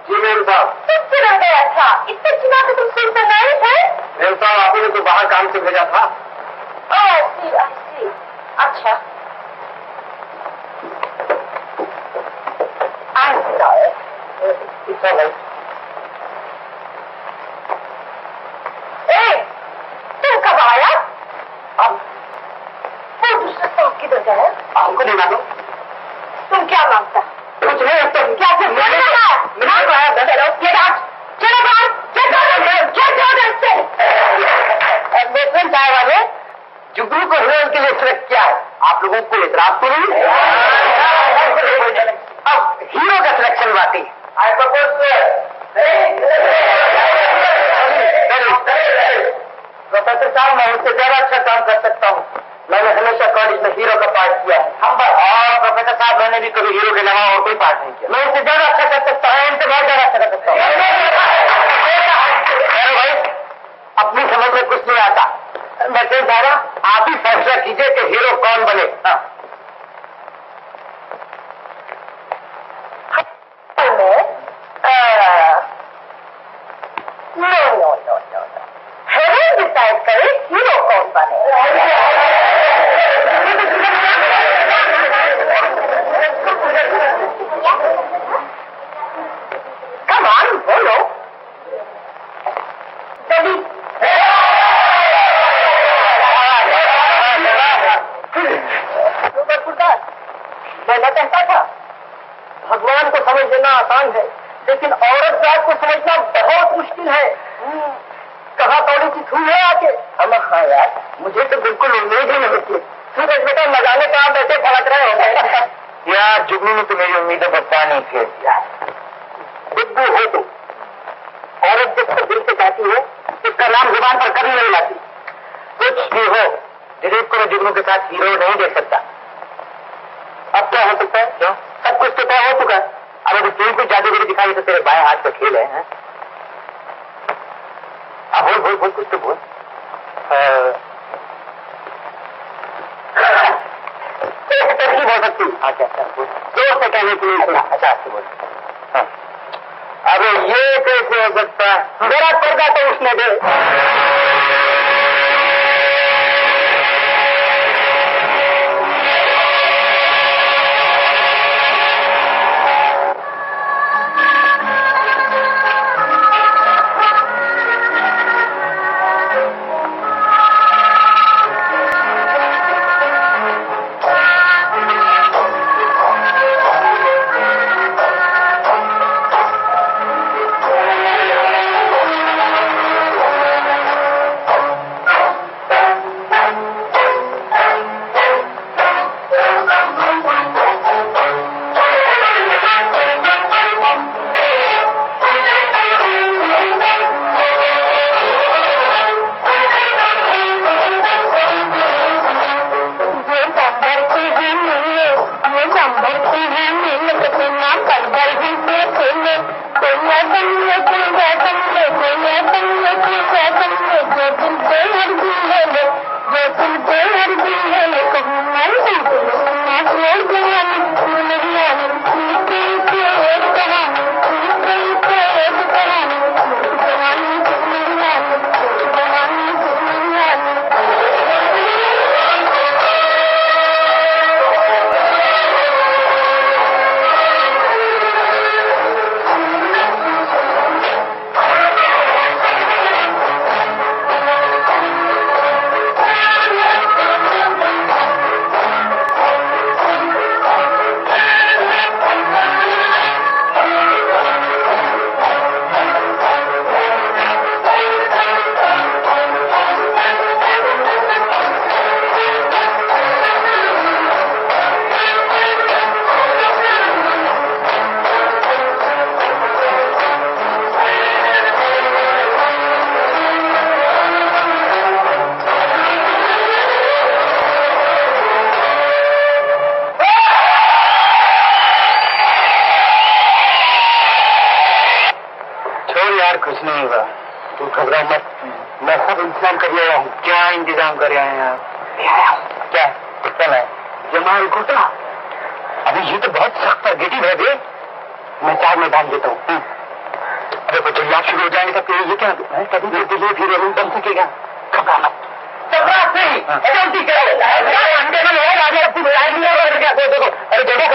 जी मेम साहब, तुम चिढ़ गया था। इतने चिल्ला तो तुम सुनते नहीं थे। मेम साहब आपने तो बाहर काम से भेजा था। I see. अच्छा। I'm sorry. It's all right. तुम कब आया? अब वो दूसरा सांप किधर गया? हमको नहीं मालूम। तुम क्या मांगता? कुछ नहीं, तुम क्या चलो चाय वाले जुगनू को हीरोइन के लिए सिलेक्ट किया है। आप लोगों को इतराज तो नहीं? अब हीरो का सिलेक्शन बाकी। प्रोफेसर साहब, मैं उससे ज्यादा अच्छा काम कर सकता हूँ। मैंने हमेशा कॉलेज में हीरो का पार्ट किया है। और प्रोफेसर साहब, मैंने भी कभी हीरो के अलावा और कोई पार्ट नहीं किया। मैं उससे ज्यादा अच्छा कर सकता हूँ, इनसे बहुत ज्यादा अच्छा कर सकता हूँ। अरे भाई, अपनी समझ में कुछ नहीं आता। मैं कह जा रहा, आप ही फैसला कीजिए कि हीरो कौन बने। हाँ। नो। हेरोइन डिसाइड करे हीरो कौन बने। Come on, बोलो। जल्दी। मैं कहता था, भगवान को समझ लेना आसान है, लेकिन औरत जात को समझना बहुत मुश्किल है। कहाँ कौड़ी चीज हुई है आके? हाँ यार, मुझे तो बिल्कुल उम्मीद ही नहीं थी। सूरज बेटा मजाने का आप ऐसे फड़क रहे होंगे। यार जुगनू ने तो मेरी उम्मीदों पर पानी फेर दिया। बुद्धू हो तुम। औरत जिसको दिल से चाहती है, उसका नाम जुबान पर कभी नहीं लाती। कुछ भी हो, दिलीप को मैं जुगनू के साथ हीरो नहीं देख सकता। अब क्या हो सकता है? क्यों? सब कुछ तो तय हो चुका है। अब अगर तुम कुछ जादूगरी दिखाई तो तेरे बाएं हाथ का खेल है। अब बोल कुछ तो बोल। तरकीब हो सकती। अच्छा बोल। जोर से कहने के लिए। अच्छा बोल। हाँ। अरे ये कैसे हो सकता है? मेरा पर्दा तो उसने दे। यार कुछ नहीं होगा, तू घबरा मत, मैं सब इंतजाम कर आया हूँ। क्या इंतजाम कर आए हैं आप? क्या क्या है? जमाल घोटा। अभी ये तो बहुत सख्त और गिटी है बे। मैं 4 में डाल देता हूँ। अरे बच्चे याद शुरू हो जाएंगे तब तो ये क्या है? कभी भी दिल्ली फिर नहीं बन सकेगा। घबरा मत, घबरा नहीं, जल्दी करो। अंडे में लोग आगे अपनी बुलाई नहीं है। क्या देखो, अरे देखो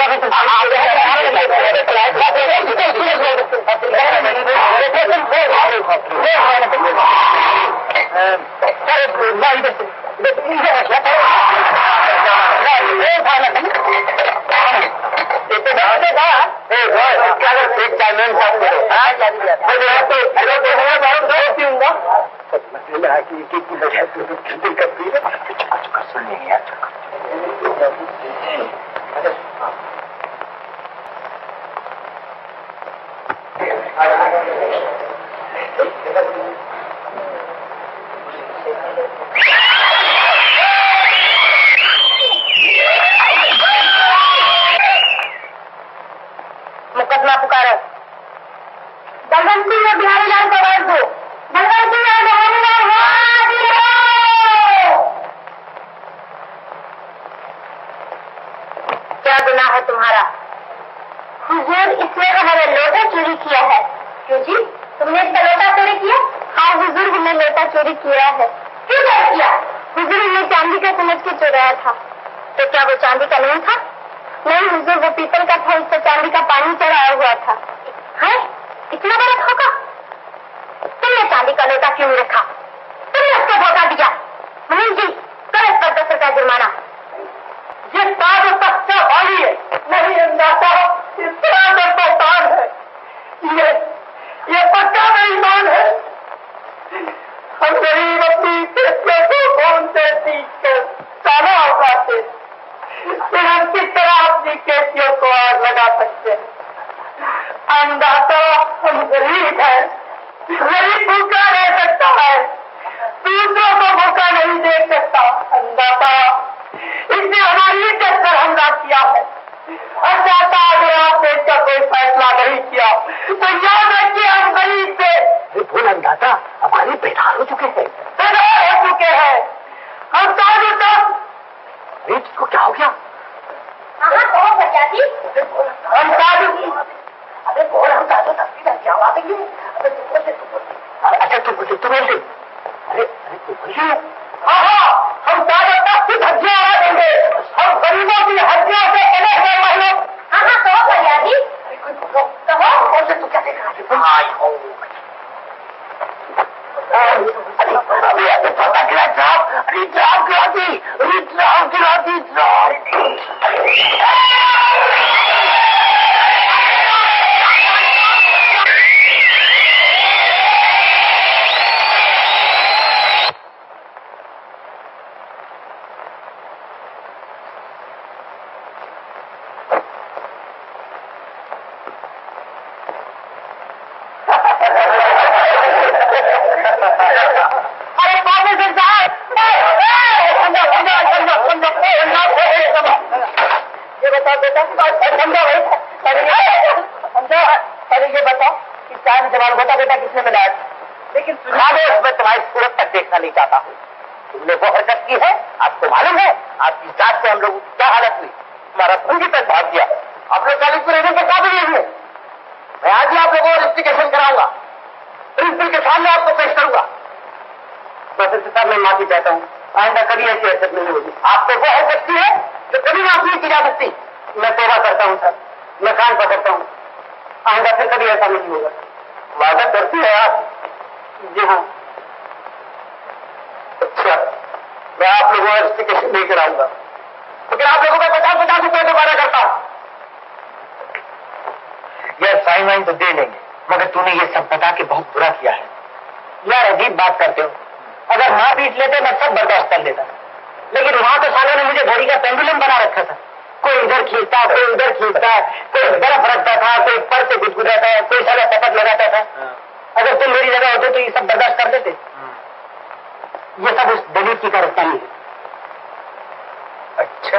मुकदमा पुकारो। बलवंत सिंह और बिहारी लाल को आवाज दो। बलवंत सिंह और बिहारी लाल हाजिर हो। क्या गुनाह है तुम्हारा? हुजूर, इसमें हमारा लोटा चोरी किया है। क्यों जी, तुमने इसका लोटा चोरी किया? हाँ हुजूर, हमने लोटा चोरी किया है। क्यों चोरी किया? हुजूर, हमने चांदी का समझ के चुराया था। तो क्या वो चांदी का नहीं था? नहीं हुजूर, वो पीतल का था, इससे चांदी का पानी चढ़ाया हुआ था। है? इतना बड़ा धोखा? तुमने चांदी का लोटा क्यों रखा? तुमने उसको धोखा दिया। मुनीम जी, करो इस पर 10 रुपया जुर्माना। ये साधु सच्चा वाली है, नहीं अंदाजा इतना दर्दान है। ये पक्का बेईमान है। हम गरीब अपनी पेटियों को कौन से पीट कर ताला उठाते, फिर हम किस तरह अपनी केसियों को आग लगा सकते हैं? अंदाता हम गरीब हैं, गरीब भूखा रह सकता है, दूसरों को भूखा नहीं देख सकता। अंदाता, इसने हमारी इज्जत पर हमला किया है। अंदाता, अगर आपने इसका कोई फैसला नहीं किया तो याद रखिए हम गरीब थे। भूल अंदाता, हमारे बेदार हो चुके हैं, बेदार हो चुके हैं। हम साधु तक को क्या हो गया? हम साधु, अरे बोल, हम साधु तस्वीर क्या बात है? अच्छा तुम बोल दे। अरे तुम बोलिए। हाँ, हम साधु तस्वीर हड्डियां उड़ा देंगे। हम गरीबों की हड्डियों से बने हुए महिला। हाँ कहो फरियादी, कहो। तू क्या देख रहा है? पता गिरा ड्राफ, अरे ड्राफ गिरा दी, ड्राफ गिरा दी, बेटा किसने मिलाया? लेकिन मैं तुम्हारी सूरत तक देखना नहीं चाहता हूँ। तुमने वो हरकत की है, आपको मालूम है आपकी जात से हम लोगों की क्या हालत हुई? तुम्हारा पूंजी तक भाग गया। आप लोग 40 को रहने के काबिल नहीं हुए। मैं आज ही आप लोगों को इन्वेस्टिगेशन कराऊंगा, प्रिंसिपल के सामने आपको पेश करूंगा। प्रोफेसर साहब, मैं माफी चाहता हूँ, आइंदा कभी ऐसी हरकत नहीं होगी। आपको वो हरकत की है जो कभी माफ नहीं की जा सकती। मैं तौबा करता हूँ सर, मैं कान पकड़ता हूँ, आइंदा फिर कभी ऐसा नहीं होगा। वादा करती है आप? जी हाँ। अच्छा, मैं आप लोगों को इन्वेस्टिगेशन नहीं कराऊंगा, लेकिन आप लोगों को 50-50 रुपये दोबारा करता हूं। यार फाइन वाइन तो दे लेंगे, मगर तूने ये सब बता के बहुत बुरा किया है। यार अजीब बात करते हो। अगर मां पीट लेते मैं सब बर्दाश्त कर लेता, लेकिन वहां तो सालों ने मुझे घड़ी का पेंडुलम बना रखा था। कोई इधर खींचता, कोई उधर खींचता, कोई बर्फ रखता था, कोई पर से गुदगुदाता था, कोई साला शपथ लगाता था। अगर तुम मेरी जगह होते तो ये सब बर्दाश्त कर देते? ये सब उस दलील की कारस्तानी है। अच्छा,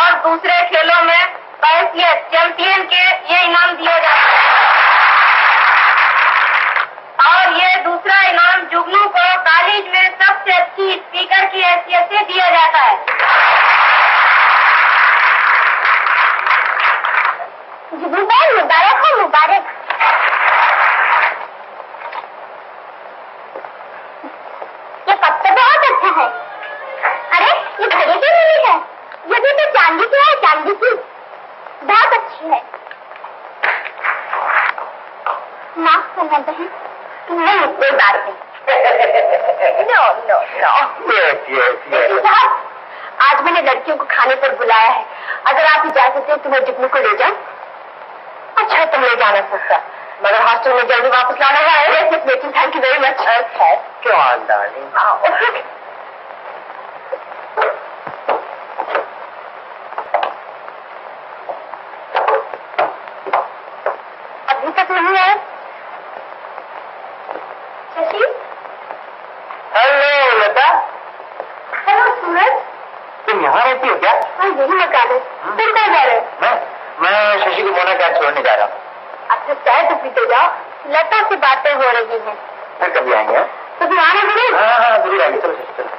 और दूसरे खेलों में हैसियत चैंपियन के ये इनाम दिया जाता है। और ये दूसरा इनाम जुगनू को कॉलेज में सबसे अच्छी स्पीकर की हैसियत से दिया जाता है। जुगनू भाई मुबारक हो, मुबारक। ये पत्ता बहुत अच्छा है। अरे ये घड़ी की नहीं है, ये भी तो चांदी की है, चांदी की, बहुत अच्छी है। माफ करना बहन, नहीं कोई बात नहीं। नो नो नो साहब, आज मैंने लड़कियों को खाने पर बुलाया है, अगर आप इजाजत दें तो मैं जुगनू को ले जाऊं। अच्छा तुम ले जाना सकता, मगर हॉस्टल में जल्दी वापस लाना है। यस बेटी, थैंक यू वेरी मच। अच्छा क्यों डार्लिंग? ओके। अभी तक नहीं आए शशि? हेलो लता। हेलो सूरज। तुम यहाँ रहती हो क्या? हाँ यही मकान है। तुम कहाँ जा रहे हो? मैं शशि को मोना कैब छोड़ने जा रहा हूँ। अच्छा चाय तो पीते जाओ, लता से बातें हो रही हैं। फिर कभी आएंगे? तो फिर आना जरूर। हाँ हाँ जरूर आएंगे। चलो शशि चलो।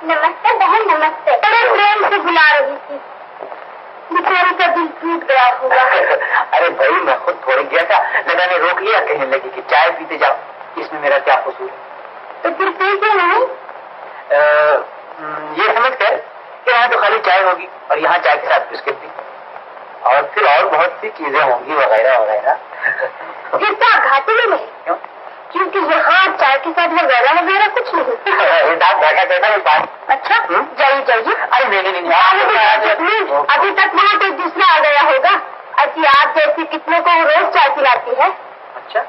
नमस्ते बहन, नमस्ते। बड़े प्रेम से बुला रही थी, बेचारी का दिल टूट गया होगा। अरे भाई मैं खुद थोड़ी गया था, लता ने रोक लिया, कहने लगी कि चाय पीते जाओ, इसमें मेरा क्या कसूर? तो फिर क्यों नहीं? ये समझ कर कि यहाँ तो खाली चाय होगी और यहाँ चाय के साथ बिस्किट भी, और फिर और बहुत सी चीजें होंगी वगैरह वगैरह। फिर तो घाटे में नहीं। क्यों? क्योंकि यहाँ चाय के साथ वगैरह वगैरह कुछ नहीं। घाटा कहता है बात। अच्छा जाइए जाइए। अरे नहीं अभी तक वहाँ कोई दूसरा आ गया होगा। अच्छी आप जैसी कितने को रोज चाय पिलाती है। अच्छा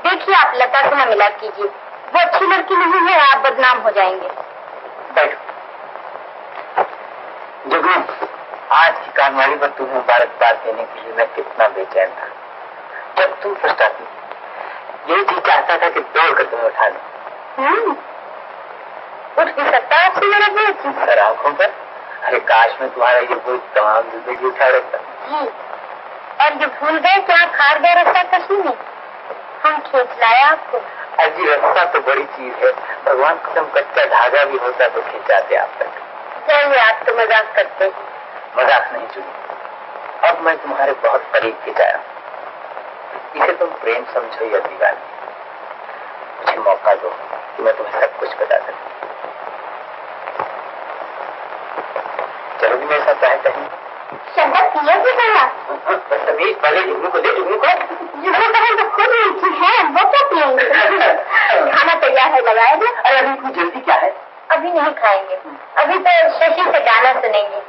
देखिए आप लता से न मिला कीजिए, वो अच्छी लड़की नहीं है, आप बदनाम हो जाएंगे। बैठो। जुगनू, आज की कामयाबी पर तुम्हें मुबारकबाद देने के लिए मैं कितना बेचैन था। जब तुम फर्स्ट आती यही जी चाहता था कि दौड़ कर तुम्हें उठा लूं। उठ भी सकता है आपसे मेरा बेच। सर आंखों पर, अरे काश में तुम्हारा ये बोझ तमाम जिंदगी उठा रखता। जी, और ये भूल गए कि आप हार गए रस्ता कहीं नहीं, हम खींच लाए आपको। अजी रास्ता तो बड़ी चीज है, भगवान कसम कच्चा धागा भी होता तो खिंचाते आप तक। चलिए आप तो मजाक करते। मजाक नहीं चुनी, अब मैं तुम्हारे बहुत करीब के जाया। इसे तुम प्रेम समझो या दीवानी, मुझे मौका दो कि मैं तुम्हें सब कुछ बता सकूं। चलोगी मेरे साथ चाहे कहीं? शब्द पिए भी गया। बदतमीज, पहले जुगनू को दे, जुगनू को। जुगनू बहन तो खुद मीठी है, वो क्या पिएंगे? खाना तैयार है, लगाए ना। अरे अभी इतनी जल्दी क्या है? अभी नहीं खाएंगे, अभी तो शशि से गाना सुनेंगे।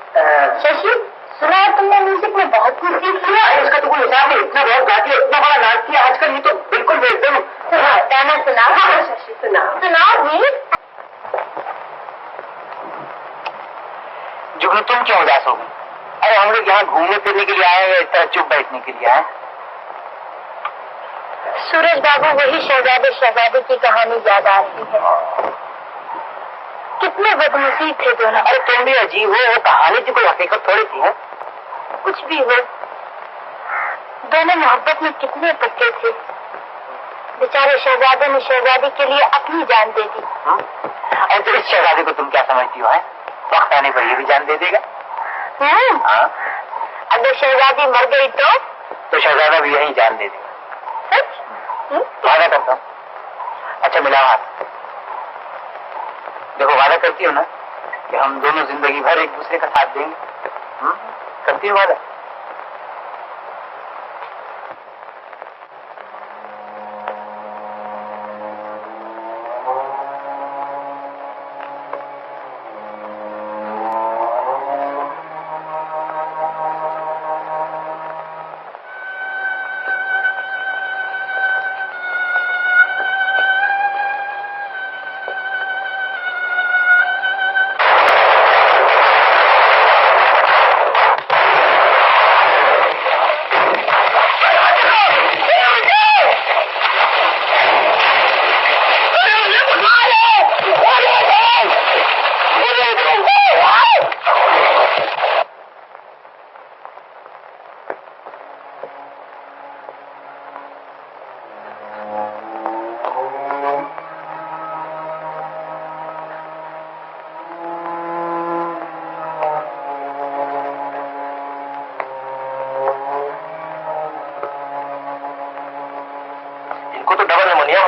शशि सुना है तुमने म्यूजिक में बहुत कुछ सीख लिया। इसका तो कोई हिसाब नहीं, इतना बहुत गाती है, इतना बड़ा नाचती है आजकल, ये तो बिल्कुल बेहतर। सुनाओ गाना सुनाओ। शशि सुनाओ सुनाओ भी। जुगनू तुम क्यों उदास हो गई? अरे हम लोग यहाँ घूमने फिरने के लिए आए हैं या इस तरह चुप बैठने के लिए आए? सूरज बाबू वही शहजादे शहजादी की कहानी याद आ रही है। कितने बदनसीब थे दोनों। अरे तुम भी अजीब हो, वो कहानी की कोई हकीकत थोड़ी थी है? कुछ भी हो, दोनों मोहब्बत में कितने पक्के थे। बेचारे शहजादे ने शहजादी के लिए अपनी जान दे दी। अरे तो इस शहजादे को तुम क्या समझती हो? वक्त आने पर ये भी जान दे देगा। हाँ? अगर शहजादी मर गई तो शहजादा भी यही जान दे देगा। सच? वादा करता हूँ। अच्छा मिला हाथ। देखो वादा करती हो ना कि हम दोनों जिंदगी भर एक दूसरे का साथ देंगे? करती हो वादा?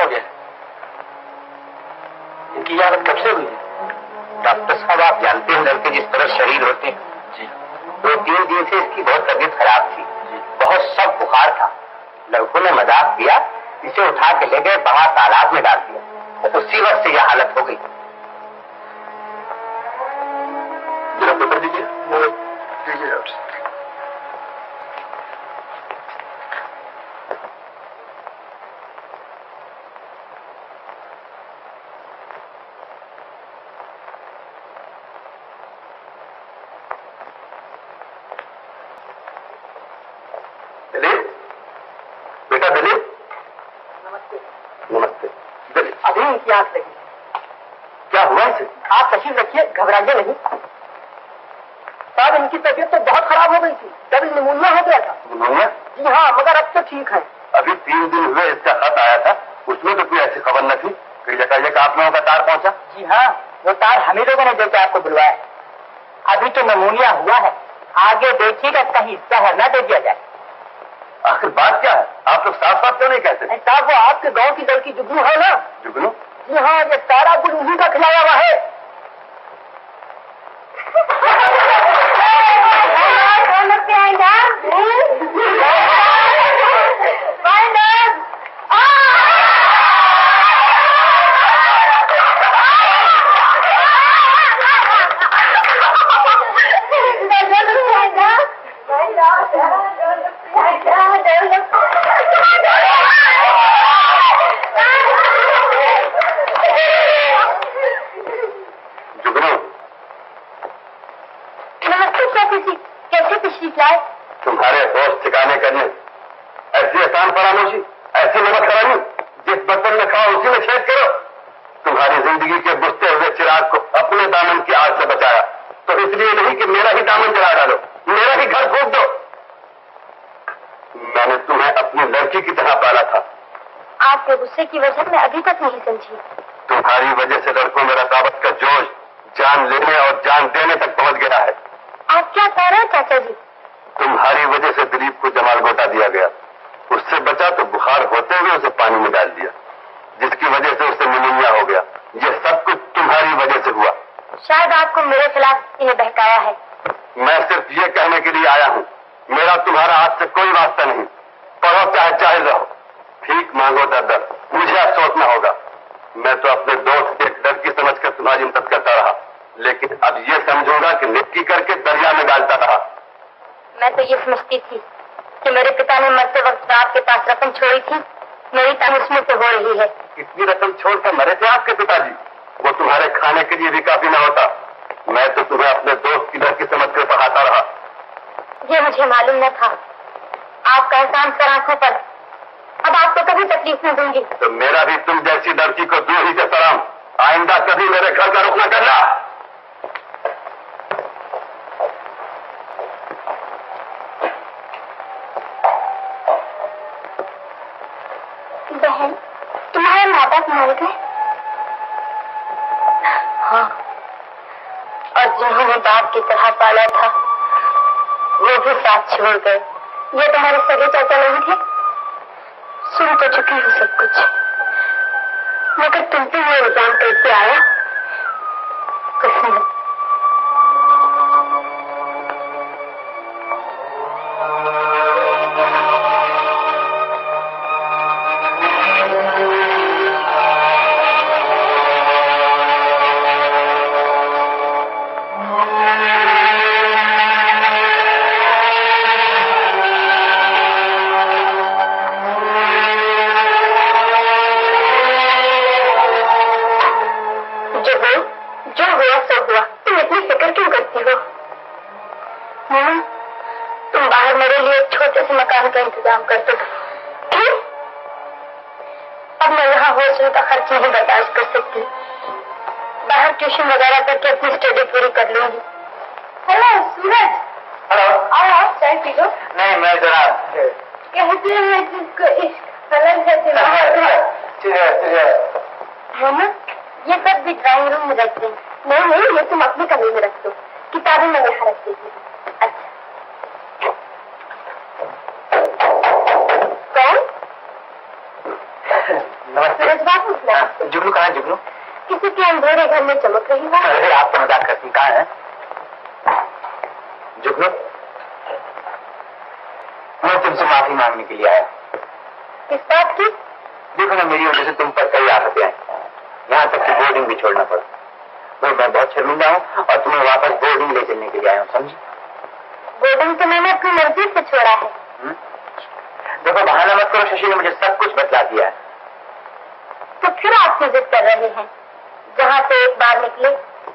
गया? इनकी ये हालत कब से हुई है? डॉक्टर साहब, आप जानते हैं लड़के जिस तरह शरीर होते हैं जी, 2-3 दिन से इसकी बहुत तबीयत खराब थी जी, बहुत सख्त बुखार था। लड़कों ने मजाक किया, इसे उठा के ले गए, बाहर तालाब में डाल दिया, तो उसी वक्त से यह हालत हो गई। जरा पेपर दीजिए। दीजिए आप। दिलीप, बेटा दिलीप। नमस्ते। नमस्ते। दिलीप, अभी इनकी आंख लगी। क्या हुआ इसे? आप तशरीफ रखिए, घबराइए नहीं। साहब, इनकी तबीयत तो बहुत खराब हो गई थी, डबल निमोनिया हो गया था। निमोनिया? जी हाँ, मगर अब तो ठीक है। अभी 3 दिन हुए इसका खत आया था, उसमें तो कोई ऐसी खबर न थी। फिर यकायक आप लोगों का तार पहुंचा? जी हाँ, वो तार हमें लोगों ने देकर आपको बुलवाया। अभी तो निमोनिया हुआ है, आगे देखिएगा कहीं जहर न दे दिया जाए। आखिर बात क्या है? आप लोग साफ साफ क्यों नहीं कहते? साहब, वो आपके गांव की लड़की जुगनू है ना? जुगनू? जी हाँ, ये सारा गुल उन्हीं का खिलाया हुआ है। तुम्हारे होश ठिकाने करने ऐसी आसान फरामोशी, ऐसी नमक हरानी, जिस बर्तन में खाओ उसी में छेद करो। तुम्हारी जिंदगी के बुझते हुए चिराग को अपने दामन की आग से बचाया, तो इसलिए नहीं कि मेरा ही दामन जला डालो, मेरा ही घर फूंक दो। मैंने तुम्हें अपनी लड़की की तरह पाला था। आपके गुस्से की वजह मैं अभी तक नहीं समझी। तुम्हारी वजह से लड़कों में रकावत का जोश जान लेने और जान देने तक पहुंच गया है। आप क्या कह रहे हैं चाचा जी? तुम्हारी वजह से दिलीप को जमाल गोटा दिया गया, उससे बचा तो बुखार होते हुए उसे पानी में डाल दिया, जिसकी वजह से उसे निमोनिया हो गया। ये सब कुछ तुम्हारी वजह से हुआ। शायद आपको मेरे खिलाफ इन्हें बहकाया है। मैं सिर्फ ये कहने के लिए आया हूँ, मेरा तुम्हारा हाथ से कोई वास्ता नहीं। पढ़ो चाहे जाहिल रहो, भीख मांगो दर, मुझे अब सोचना होगा। मैं तो अपने दोस्त के डर की समझकर तुम्हारी मदद करता रहा, लेकिन अब ये समझूंगा कि निक्की करके दरिया में डालता रहा। मैं तो ये समझती थी कि मेरे पिता ने मरते वक्त आपके पास रकम छोड़ी थी, मेरी ताम उसमें से हो रही है। इतनी रकम छोड़कर मरे थे आपके पिताजी? वो तुम्हारे खाने के लिए भी काफी न होता। मैं तो तुम्हें अपने दोस्त की लड़की समझकर पढ़ाता रहा। ये मुझे मालूम न था। आपका एहसान सर आंखों पर, अब आपको कभी तकलीफ न दूंगी। तो मेरा भी तुम जैसी लड़की को दूर ही से सलाम। आइंदा कभी मेरे घर का रुख न करना। बहन, तुम्हारे माँ बाप मर गए? हाँ, और जिन्होंने बाप की तरह पाला था वो भी साथ छोड़ गए। ये तुम्हारे सगे चाचा नहीं थे? सुन तो चुकी हूँ सब कुछ, मगर तुम पे ये इल्जाम करके आया। किस्मत। जो हुआ सो हुआ, तुम इतनी फिक्र क्यों करती हो? तुम बाहर मेरे लिए एक छोटे से मकान का इंतजाम कर दो। क्यों? अब मैं यहाँ हॉस्टल का खर्च नहीं बर्दाश्त कर सकती। बाहर ट्यूशन वगैरह करके अपनी स्टडी पूरी कर लूंगी। हेलो सूरज। हेलो। आओ चाय पी लो। नहीं, मैं जरा कहते हैं जिसको इश्क फलन है मामा, ये सब भी ड्राइंग रूम में रख दें। नहीं, ये तुम अपने कमरे में रख दो, किताबें मैं यहाँ रख देती हूँ। अच्छा। कौन? नमस्ते। जुगनू कहाँ है जुगनू? किसी के अंधेरे घर में चमक रही है। अरे आप तो मजाक करती, कहाँ है जुगनू? मैं तुमसे माफी मांगने के लिए आया। किस बात की? देखो ना, मेरी वजह से तुम पर कई आफतें आई, यहाँ तक कि बोर्डिंग भी छोड़ना पड़ा। तो मैं बहुत शर्मिंदा हूँ और तुम्हें वापस बोर्डिंग ले चलने के लिए आया हूँ, समझी? बोर्डिंग तो मैंने अपनी मर्जी से छोड़ा है। देखो बहाना मत करो, शशि ने मुझे सब कुछ बतला दिया है। तो फिर आप क्यों जिद कर रहे हैं? जहाँ से एक बार निकले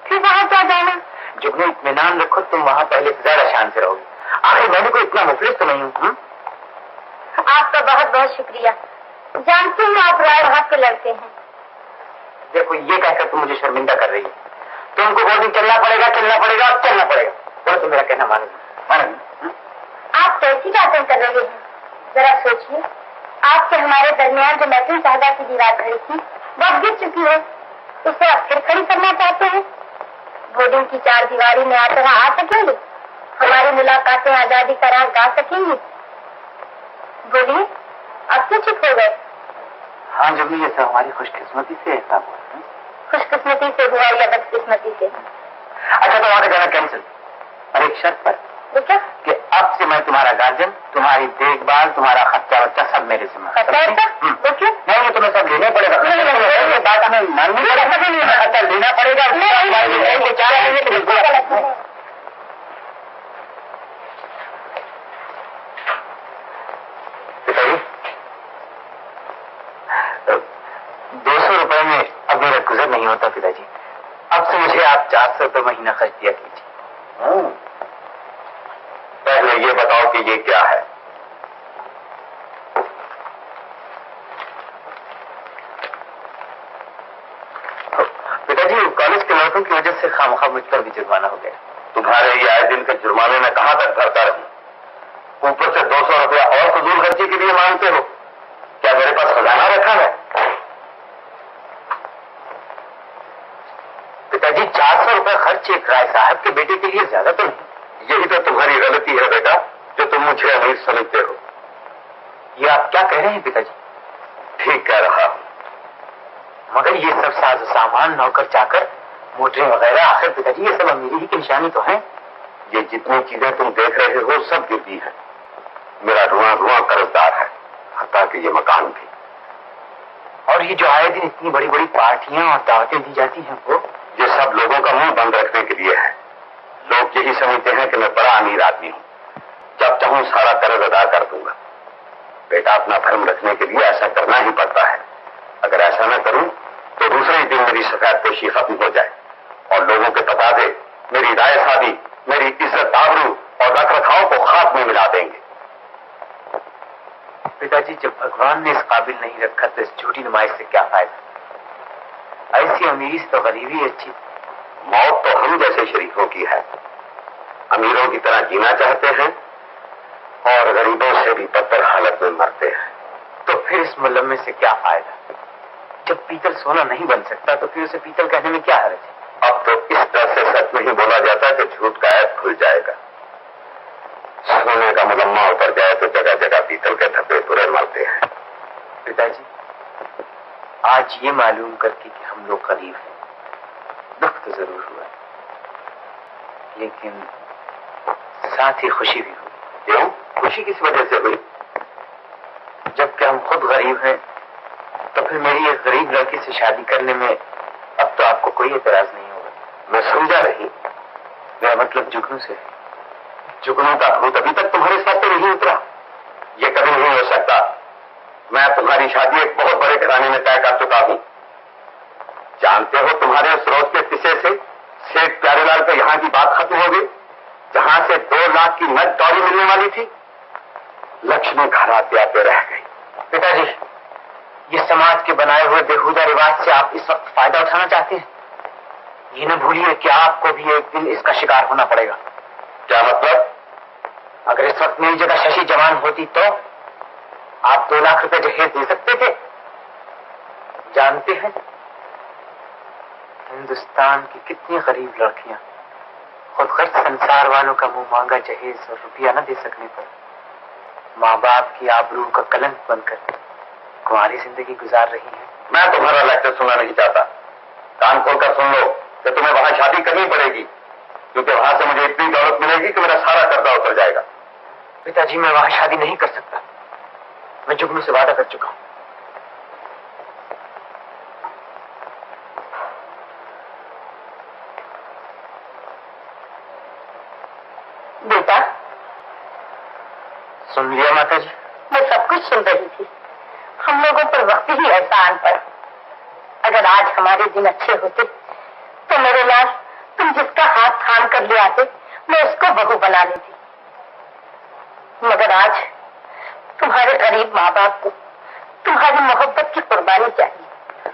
फिर वहाँ क्या जाना? जुगनू इत्मीनान रखो, तुम वहाँ पहले से ज्यादा शान से रहोगी। आखिर मैंने कोई इतना मुफलिस तो नहीं हूँ। आपका बहुत बहुत शुक्रिया। जानती हूँ आप राय हाथ के लड़के हैं। देखो ये कहकर तुम मुझे शर्मिंदा कर रही है। तुमको बोर्डिंग चलना पड़ेगा, चलना पड़ेगा, अब चलना पड़ेगा। बोलो तुम मेरा कहना मानोगी? आप कैसी बातें कर रहे हैं? जरा सोचिए, आपके हमारे दरमियान जो महफिल साहबा की दीवार खड़ी थी वो अब गिर चुकी है, उसे आप फिर खड़ी करना चाहते हैं? बोर्डिंग की चार दीवारी में आकर आ सकेंगे? हमारी मुलाकातें आजादी का राह गा सकेंगी? बोलिए, अब क्यों चुप हो गए? हाँ जुगनू, ये सब हमारी खुशकिस्मती से ऐसा हुआ। खुशकिस्मती से हुआ या बदकिस्मती से? अच्छा तो वहाँ का जाना कैंसिल, पर एक शर्त पर। वो क्या? कि अब से मैं तुम्हारा गार्जियन, तुम्हारी देखभाल, तुम्हारा खर्चा वर्चा सब मेरे जिम्मे। वो क्यों? नहीं, तुम्हें सब लेना पड़ेगा। ये बात हमें माननी पड़ेगा, खर्चा लेना पड़ेगा। पिताजी, 200 रुपए में अब मेरा गुजर नहीं होता पिताजी। अब से मुझे आप 400 रुपए महीना खर्च दिया कीजिए। पहले ये बताओ कि ये क्या है? पिताजी, कॉलेज के लड़कों की वजह से खामखा मुझ पर भी जुर्माना हो गया। तुम्हारे ये आए दिन के जुर्माने में कहां तक भरता रहूं? ऊपर से 200 रुपया और फजूल खर्ची के लिए मांगते हो। क्या मेरे पास खजाना रखा है? पिताजी, 400 रुपया खर्च एक राय साहब के बेटे के लिए ज्यादा तो नहीं। यही तो तुम्हारी गलती है बेटा, जो तुम मुझे अमीर समझते हो। ये आप क्या कह रहे हैं पिताजी? ठीक कह रहा हूं, मगर ये सब साज सामान, नौकर चाकर, मोटरें वगैरह, आखिर पिताजी ये सब अमीरी ही की निशानी तो है। ये जितनी चीजें तुम देख रहे हो सब गिरवी है। मेरा रुआ कर्जदार है, हत्ता कि ये मकान भी। और ये जो आए दिन इतनी बड़ी बड़ी पार्टियां और दावतें दी जाती हैं, वो ये सब लोगों का मुंह बंद रखने के लिए है। लोग यही समझते हैं कि मैं बड़ा अमीर आदमी हूं, जब चाहूं सारा कर्ज अदा कर दूंगा। बेटा, अपना धर्म रखने के लिए ऐसा करना ही पड़ता है। अगर ऐसा न करूं तो दूसरे ही दिन मेरी सफेद पोशी खत्म हो जाए और लोगों के बता दे मेरी राय शादी, मेरी इज्जत आबरू और रख रखाव को खाक में मिला देंगे। पिताजी, जब भगवान ने इस काबिल नहीं रखा तो इस झूठी नुमाइश से क्या फायदा? ऐसी अमीरी से तो गरीबी अच्छी। मौत तो हम जैसे शरीफों की है। अमीरों की तरह जीना चाहते हैं और गरीबों से भी बदतर हालत में मरते हैं। तो फिर इस मुलम्मे से क्या फायदा? जब पीतल सोना नहीं बन सकता तो फिर उसे पीतल कहने में क्या हर्ज है? अब तो इस तरह से सच नहीं बोला जाता कि झूठ का ऐप खुल जाएगा। सोने का मुलम्मा उतर जाए तो जगह जगह पीतल के धब्बे तुरे मरते हैं। पिताजी, आज ये मालूम करके कि हम लोग गरीब हैं, दुख तो जरूर हुआ, लेकिन साथ ही खुशी भी हुई। क्यों? खुशी किस वजह से हुई? जबकि हम खुद गरीब हैं तो फिर मेरी एक गरीब लड़की से शादी करने में अब तो आपको कोई एतराज नहीं होगा। मैं समझा रही, मेरा मतलब जुगनू से है। जुगनू का भूत अभी तक तुम्हारे साथ तो नहीं उतरा। ये कभी नहीं हो सकता। मैं तुम्हारी शादी एक बहुत बड़े घराने में तय कर चुका हूं। जानते हो, तुम्हारे उस रोज के किस्से से सेठ प्यारेलाल को यहाँ की बात खत्म हो गई, जहां से 2 लाख की नद दौड़ी मिलने वाली थी। लक्ष्मी घर आते आते रह गई। पिताजी, ये समाज के बनाए हुए बेहुदा रिवाज से आप इस वक्त फायदा उठाना चाहते हैं? ये न भूलिए कि आपको भी एक दिन इसका शिकार होना पड़ेगा। क्या मतलब? अगर इस वक्त मेरी जगह शशि जवान होती तो आप 2 लाख रुपए जहेज दे सकते थे। जानते हैं, हिंदुस्तान की कितनी गरीब लड़कियां खुद खर्च संसार वालों का मुंह मांगा जहेज और रुपया न दे सकने पर माँ बाप की आबरू का कलंक बनकर कुंवारी जिंदगी गुजार रही हैं। मैं तुम्हारा लेक्चर सुनना नहीं चाहता। कान खोलकर सुन लो कि तुम्हें वहां शादी करनी पड़ेगी, क्योंकि वहां से मुझे इतनी दौलत मिलेगी कि मेरा सारा कर्जा उतर जाएगा। पिताजी, मैं वहां शादी नहीं कर सकता। मैं जुगनू से वादा कर चुका हूं। बेटा, सुन लिया माता जी? मैं सब कुछ सुन रही थी। हम लोगों पर वक्त ही ऐसा आन पड़ा। अगर आज हमारे दिन अच्छे होते तो मेरे लाल, तुम जिसका हाथ थाम कर ले आते, मैं उसको बहू बना लेती। मगर आज तुम्हारे गरीब माँ बाप को तुम्हारी मोहब्बत की कुर्बानी चाहिए।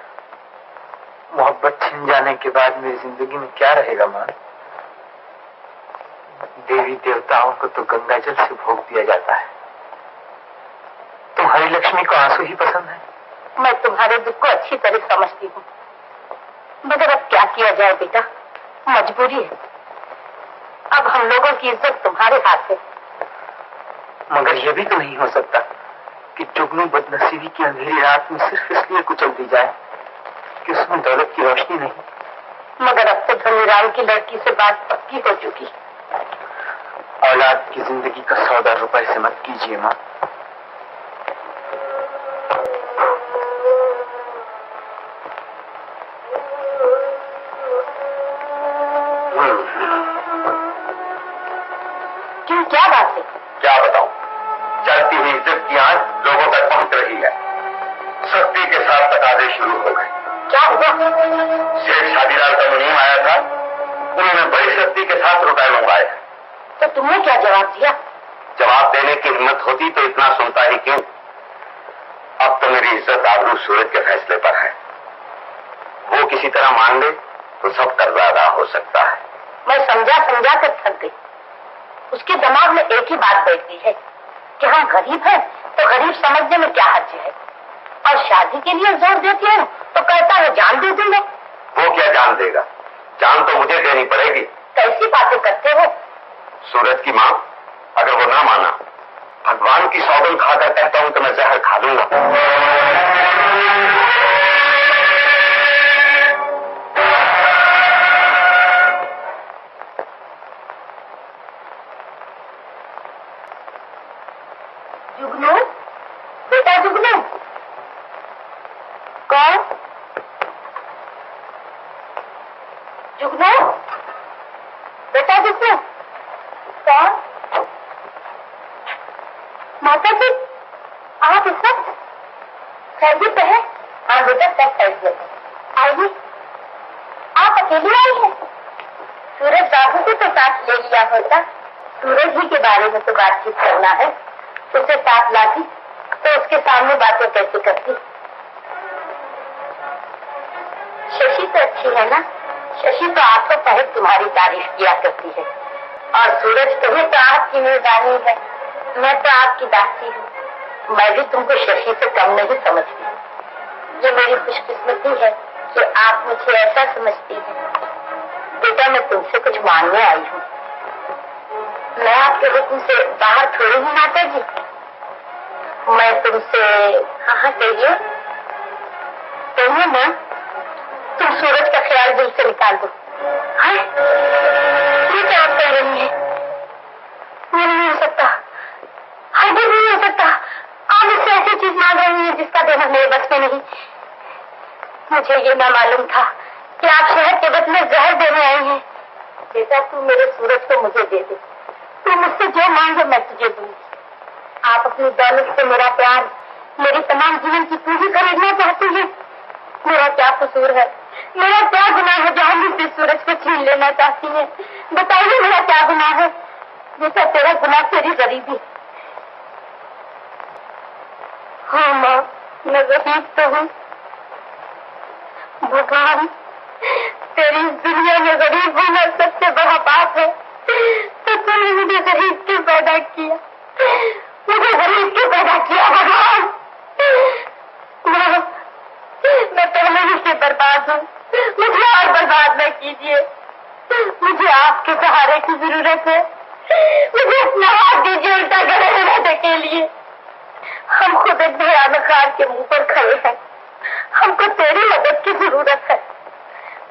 मोहब्बत छिन जाने के बाद मेरी जिंदगी में क्या रहेगा माँ? देवी देवताओं को तो गंगा जल से भोग दिया जाता है। तुम्हारी लक्ष्मी को आंसू ही पसंद है। मैं तुम्हारे दुख को अच्छी तरह समझती हूँ, मगर अब क्या किया जाए बेटा, मजबूरी है। अब हम लोगों की इज्जत तुम्हारे हाथ है। मगर यह भी तो नहीं हो सकता कि जुगनू बदनसीबी की अंधेरी रात में सिर्फ इसलिए कुचल दी जाए कि उसमें दौलत की रोशनी नहीं। मगर अब तो धनीराम की लड़की से बात पक्की हो चुकी। औलाद की जिंदगी का सौदा रुपए से मत कीजिए माँ। क्यों, क्या बात है? क्या बताऊं, चलती हुई इज्जत की आंच लोगों तक पहुंच रही है। सख्ती के साथ तकाजे शुरू हो गए। क्या हुआ? शेख शादीलाल का मुनीम आया था, उन्होंने बड़ी सख्ती के साथ रुपए मंगवाए। तो तुमने क्या जवाब दिया? जवाब देने की हिम्मत होती तो इतना सुनता ही क्यों। अब तो मेरी इज्जत आबरू सूरज के फैसले पर है। वो किसी तरह मान ले तो सब कर्जा अदा हो सकता है। मैं समझा समझा कर थक गई। उसके दिमाग में एक ही बात बैठ गई है कि हम गरीब हैं तो गरीब समझने में क्या हर्ज है, और शादी के लिए जोर देती है तो कहता है जान दे दूंगा। वो क्या जान देगा? जान तो मुझे देनी पड़ेगी। कैसी बातें करते हो? सूरज की माँ, अगर वो ना माना, भगवान की सौगंध खाकर कहता हूं कि मैं जहर खा लूंगा। जुगनू, बेटा जुगनू। कौन? जुगनू, बेटा जुगनू। कौन? माता जी, आप इस वक्त खैरियत है? हाँ बेटा, सब खैरियत है। आइए। आप अकेली आई हैं? सूरज बाबू को तो साथ ले लिया होता। सूरज जी के बारे में तो बातचीत करना है, उसे साथ लाती तो उसके सामने बातें कैसे करती। शशि तो अच्छी है ना? शशि तो आंखों पहले तुम्हारी तारीफ किया करती है, और सूरज तुम्हें तो आपकी मेहरबानी है। मैं तो आपकी दासी हूँ। मैं भी तुमको शशि से कम नहीं समझती। ये मेरी खुशकिस्मती है कि आप मुझे ऐसा समझती हैं। बेटा, मैं तुमसे कुछ मांगने आई हूँ। मैं आपके हुक्म से बाहर थोड़ी हूँ माता जी। मैं तुमसे, हाँ कहिए। कहिए ना, तुम सूरज का ख्याल दिल से निकाल दो। हाँ, ये क्या आप कह रही हैं? ये नहीं हो सकता, हरगिज़ नहीं हो सकता। आप मुझसे ऐसी चीज मांग रही हैं जिसका देना मेरे बस में नहीं। मुझे ये ना मालूम था कि आप शहर के बदले जहर देने आई हैं। बेटा, तू मेरे सूरज को मुझे दे दे। तू मुझसे जो मांगे मैं तुझे दूंगी। आप अपनी दौलत से मेरा प्यार, मेरी तमाम जीवन की पूंजी खरीदना चाहती हैं। मेरा क्या कसूर है? मेरा क्या गुनाह है जो हम मुझसे सूरज को छीन लेना चाहती हैं? बताइए, मेरा क्या गुनाह है? बेटा, तेरा गुनाह तेरी गरीबी। हाँ माँ, मैं गरीब तो हूँ। भगवान, तेरी दुनिया में गरीब होना सबसे बड़ा पाप है। तो तूने मुझे गरीब क्यों पैदा किया? मुझे गरीब क्यों पैदा किया भगवान? मैं पहले ही से बर्बाद हूँ, मुझे और बर्बाद न कीजिए। मुझे आपके सहारे की जरूरत है। मुझे अपना हाथ दीजिए उल्टा गले में रहने के लिए। हम खुद एक भयानक हाथ के मुंह पर खड़े हैं। हमको तेरी मदद की जरूरत है।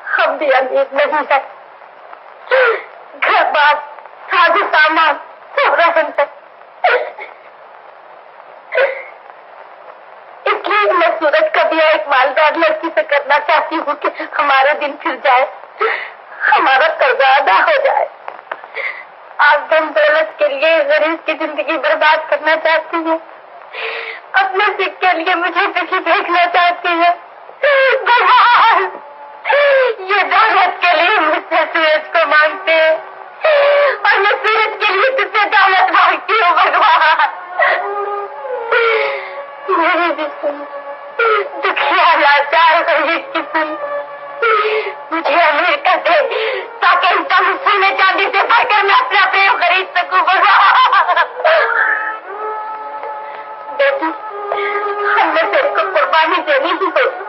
हम भी अमीर नहीं है, घर बार साजो सामान सब रहन है। इसलिए मैं सूरज का ब्याह एक मालदार लड़की से करना चाहती हूँ कि हमारा दिन फिर जाए, हमारा कर्जा अदा हो जाए। आप धन दौलत के लिए गरीब की जिंदगी बर्बाद करना चाहती है, अपने सिख के लिए मुझे पीछे फेंकना चाहती है। भगवान, ये दौलत के लिए मुझसे सूरज को मांगते हैं और मैं सूरज के लिए तुझसे दौलत मांगती हूँ। भगवान, मेरी भी सुन, दुखिया लाचार गरीब की सुन, मुझे अमीर कर दे ताकि इनका सोने चांदी से भरकर मैं अपना प्रेम खरीद सकूं। भगवान, बेटी, हमने तेरे को कुर्बानी देनी ही होगी।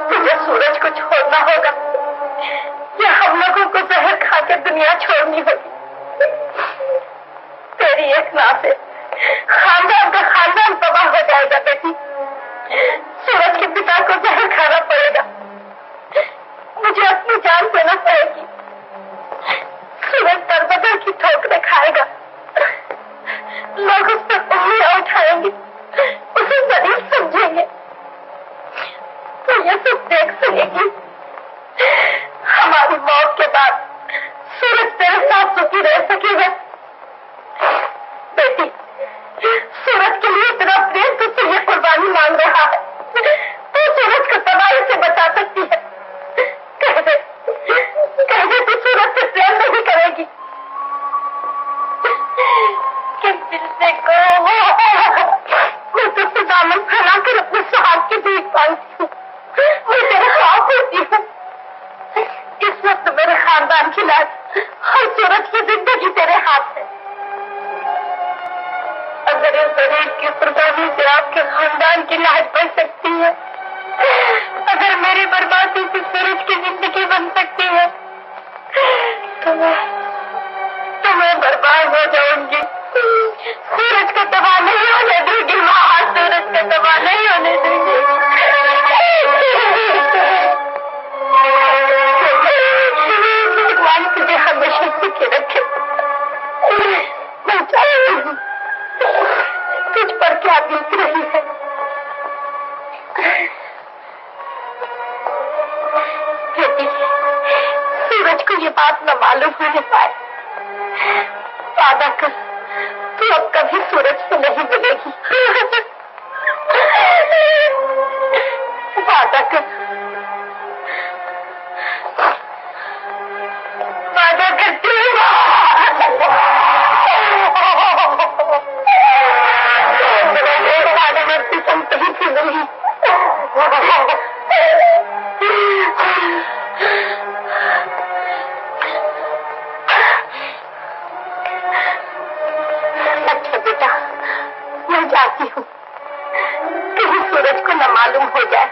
तुझे सूरज को छोड़ना होगा या हम लोगों को जहर खाकर दुनिया छोड़नी होगी। तेरी एक ना से खानदान का खानदान तबाह हो जाएगा। बेटी, सूरज के पिता को जहर खाना पड़ेगा, मुझे अपनी जान देना पड़ेगी। सूरज दरबदर की ठोकरें खाएगा, लोग उस पर उंगलियां उठाएंगे, उसे शरीफ समझेंगे। तो ये सब देख सुनेगी। हमारी मौत के बाद सूरज तेरे साथ सुखी रह सकेगा। बेटी, सूरज के लिए इतना प्रेम तुझसे ये कुर्बानी मांग रहा है, तो सूरज को तबाही से बचा सकती है। कह दे तू सूरज से प्रेम नहीं करेगी। किस दिल से कहो, मैं तुझसे दामन फैलाकर अपने सुहाग की भीख मांगती हूँ। मैं तेरे ख्वाब होती हूँ। इस वक्त मेरे खानदान की लाज और सूरज की जिंदगी तेरे हाथ है। अगर इस गरीब की कुर्बानी से आपके खानदान की लाज बच सकती है, अगर मेरी बर्बादी से सूरज की जिंदगी बन सकती है, तो मैं बर्बाद हो जाऊंगी। सूरज को तबाह नहीं होने दूंगी माँ, सूरज को तबाह नहीं होने दूंगी। भगवान तुझे हमेशा सुखी रखे। मैं चाहती हूँ, तुझ पर क्या बीत रही है। बेटी, सूरज को ये बात न मालूम होने पाए। वादा कर, तू अब कभी सूरज से नहीं मिलेगी। वादा कर, वादा करती हूँ। मरती संतही से नहीं। अच्छा बेटा, मैं जाती हूँ, कहीं सूरज को न मालूम हो जाए।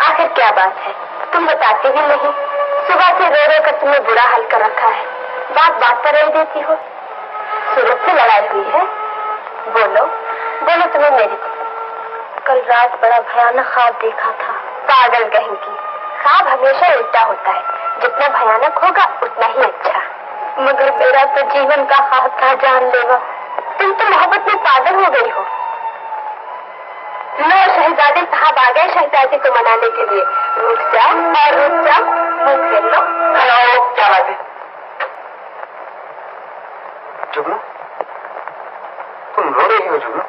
आखिर क्या बात है, तुम बताते भी नहीं। सुबह से रो रो कर तुम्हें बुरा हाल कर रखा है, बात बात पर रह देती हो। सूरज से लड़ाई हुई है? बोलो बोलो, तुम्हें मेरी कल रात बड़ा भयानक ख्वाब देखा था। पागल कहेंगी, ख्वाब हमेशा उल्टा होता है, जितना भयानक होगा उतना ही अच्छा। मगर मेरा तो जीवन का ख्वाब था जानलेवा। तुम तो मोहब्बत में पागल हो गई हो। लो शहजादे साहब आ गए शहजादी को मनाने के लिए। रुक जाओ और रुक जाओ, मुंह खेल लो। हेलो, क्या बात है? जुगनू, तुम रो रही हो जुगनू?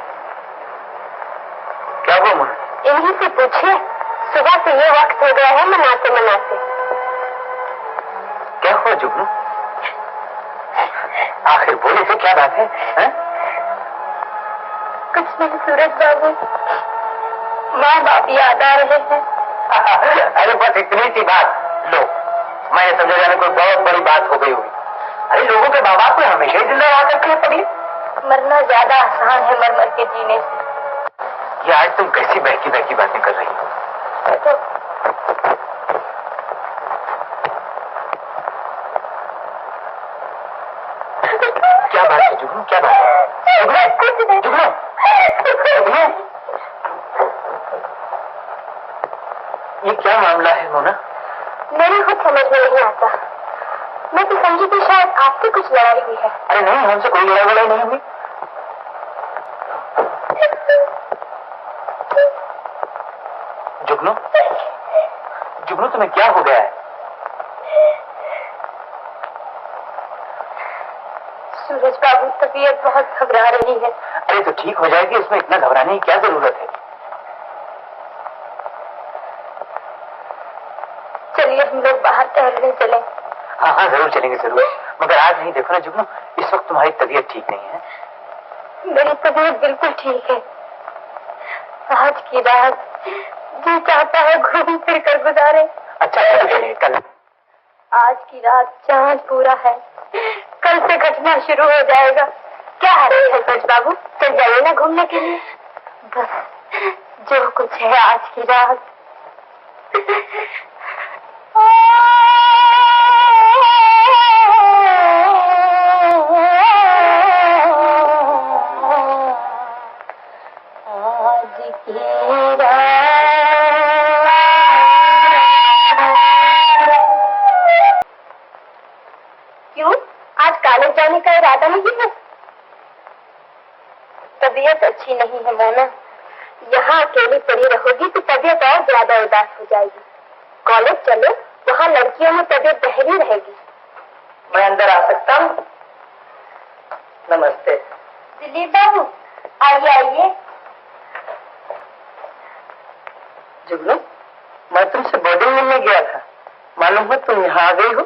क्या हुआ मां? इन्हीं से पूछिए, सुबह से ये वक्त हो गया है मनाते मनाते। क्या हुआ जुगनू? आखिर बोले तो क्या बात है? कुछ नहीं सूरज बाबू, माँ बाप याद आ रहे हैं। अरे बस इतनी सी बात। लो, मैं समझा जाने कोई बहुत बड़ी बात हो गई होगी। अरे लोगों के माँ बाप को हमेशा ही जिंदा रह सकते हैं पगली। मरना ज्यादा आसान है मर मर के जीने से। ये आज तुम कैसी बहकी बहकी बातें कर रही हो? तो क्या बात है जुगनू, क्या बात है? कुछ नहीं। जुगनू, ये क्या मामला है मोना? मेरी खुद समझ में नहीं आता। मैं तो समझी थी शायद आपसे कुछ लड़ाई हुई है। अरे नहीं, हमसे कोई लड़ाई वड़ाई नहीं हुई। जुगनू, जुगनू तुम्हें क्या हो गया है? सूरज बाबू तबीयत बहुत घबरा रही है। अरे तो ठीक हो जाएगी, इसमें इतना घबराने की क्या जरूरत है? चलिए हम लोग बाहर टहलने चलें। हाँ हाँ जरूर चलेंगे जरूर, मगर आज नहीं। देखो ना जुगनू, इस वक्त तुम्हारी तबीयत ठीक नहीं है। मेरी तबीयत बिल्कुल ठीक है। आज की रात जी चाहता है घूम फिर कर गुजारे। अच्छा कल चलेंगे, कल। आज की रात चांद पूरा है, कल से घटना शुरू हो जाएगा। क्या हाल है सूरज बाबू, चल जाइए ना घूमने के लिए। बस जो कुछ है आज की रात। क्यों, आज कॉलेज जाने का इरादा नहीं है? तबीयत अच्छी नहीं है मोना। यहाँ अकेली पड़ी रहोगी तो तबीयत और ज्यादा उदास हो जाएगी। कॉलेज चलो, वहाँ लड़कियों में तबीयत बहरी रहेगी। मैं अंदर आ सकता हूँ? नमस्ते। दिलीप बाबू आइए आइए। जुगनू, मैं तुमसे बोर्डिंग मिलने गया था, मालूम हो तुम यहाँ आ गई हो।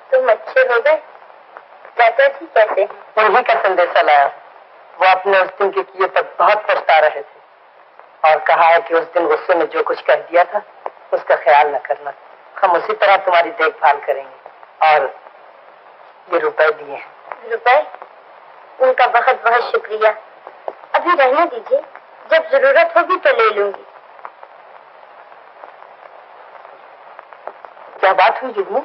तुम अच्छे हो गए। चाचा जी कैसे हैं? उन्हीं का संदेशा लाया। वो अपने उस दिन के किए पर बहुत पछता रहे थे और कहा है कि उस दिन गुस्से में जो कुछ कर दिया था उसका ख्याल न करना। हम उसी तरह तुम्हारी देखभाल करेंगे। और ये रुपए दिए। रुपए? उनका बहुत बहुत शुक्रिया। अभी रहने दीजिए, जब जरूरत होगी तो ले लूंगी। क्या बात हुई जुगनू,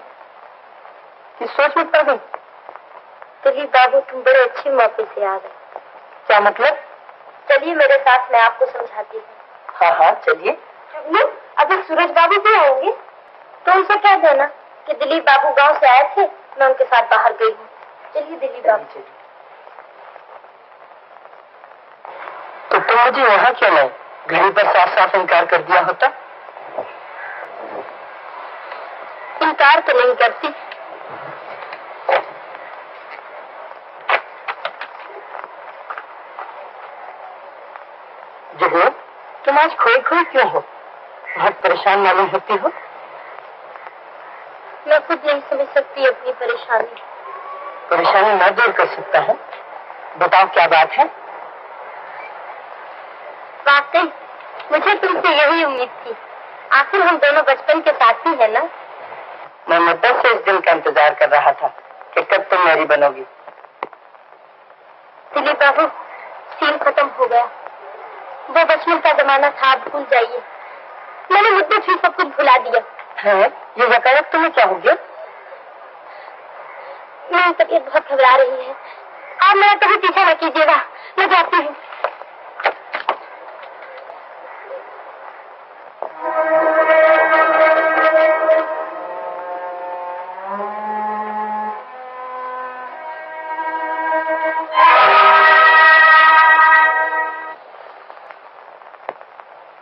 किस सोच में पड़ गई? दिलीप बाबू तुम बड़े अच्छे मौके से आ गए। क्या मतलब? चलिए मेरे साथ, मैं आपको समझाती हूँ। हाँ हाँ चलिए। जुगनू, अभी सूरज बाबू भी आएंगे तो उनसे कह देना कि दिलीप बाबू गांव से आए थे, मैं उनके साथ बाहर गई हूँ। चलिए दिलीप बाबू। चलिए। तो तुम मुझे यहाँ क्यों नहीं? घर पर साफ साफ इनकार कर दिया होता। इनकार तो नहीं करती। जुगनू, तुम आज खोई खोई क्यों हो? बहुत परेशान मालूम होती हो। मैं खुद नहीं समझ सकती अपनी परेशानी। परेशानी मैं दूर कर सकता हूँ। बताओ क्या बात है? वाकई मुझे तुमसे यही उम्मीद थी। आखिर हम दोनों बचपन के साथी हैं ना। मैं मुद्दत से इस दिन का इंतजार कर रहा था कि कब तुम मेरी बनोगी। दिलीप बाबू, सीन खत्म हो गया। वो बचपन का जमाना था, आप भूल जाइए। मैंने मुद्दत ही सब कुछ भुला दिया। है? ये बताओ तुम्हें क्या हो गया? मेरी तबीयत बहुत घबरा रही है। आप मेरा कभी पीछा न कीजिएगा, मैं जाती हूँ।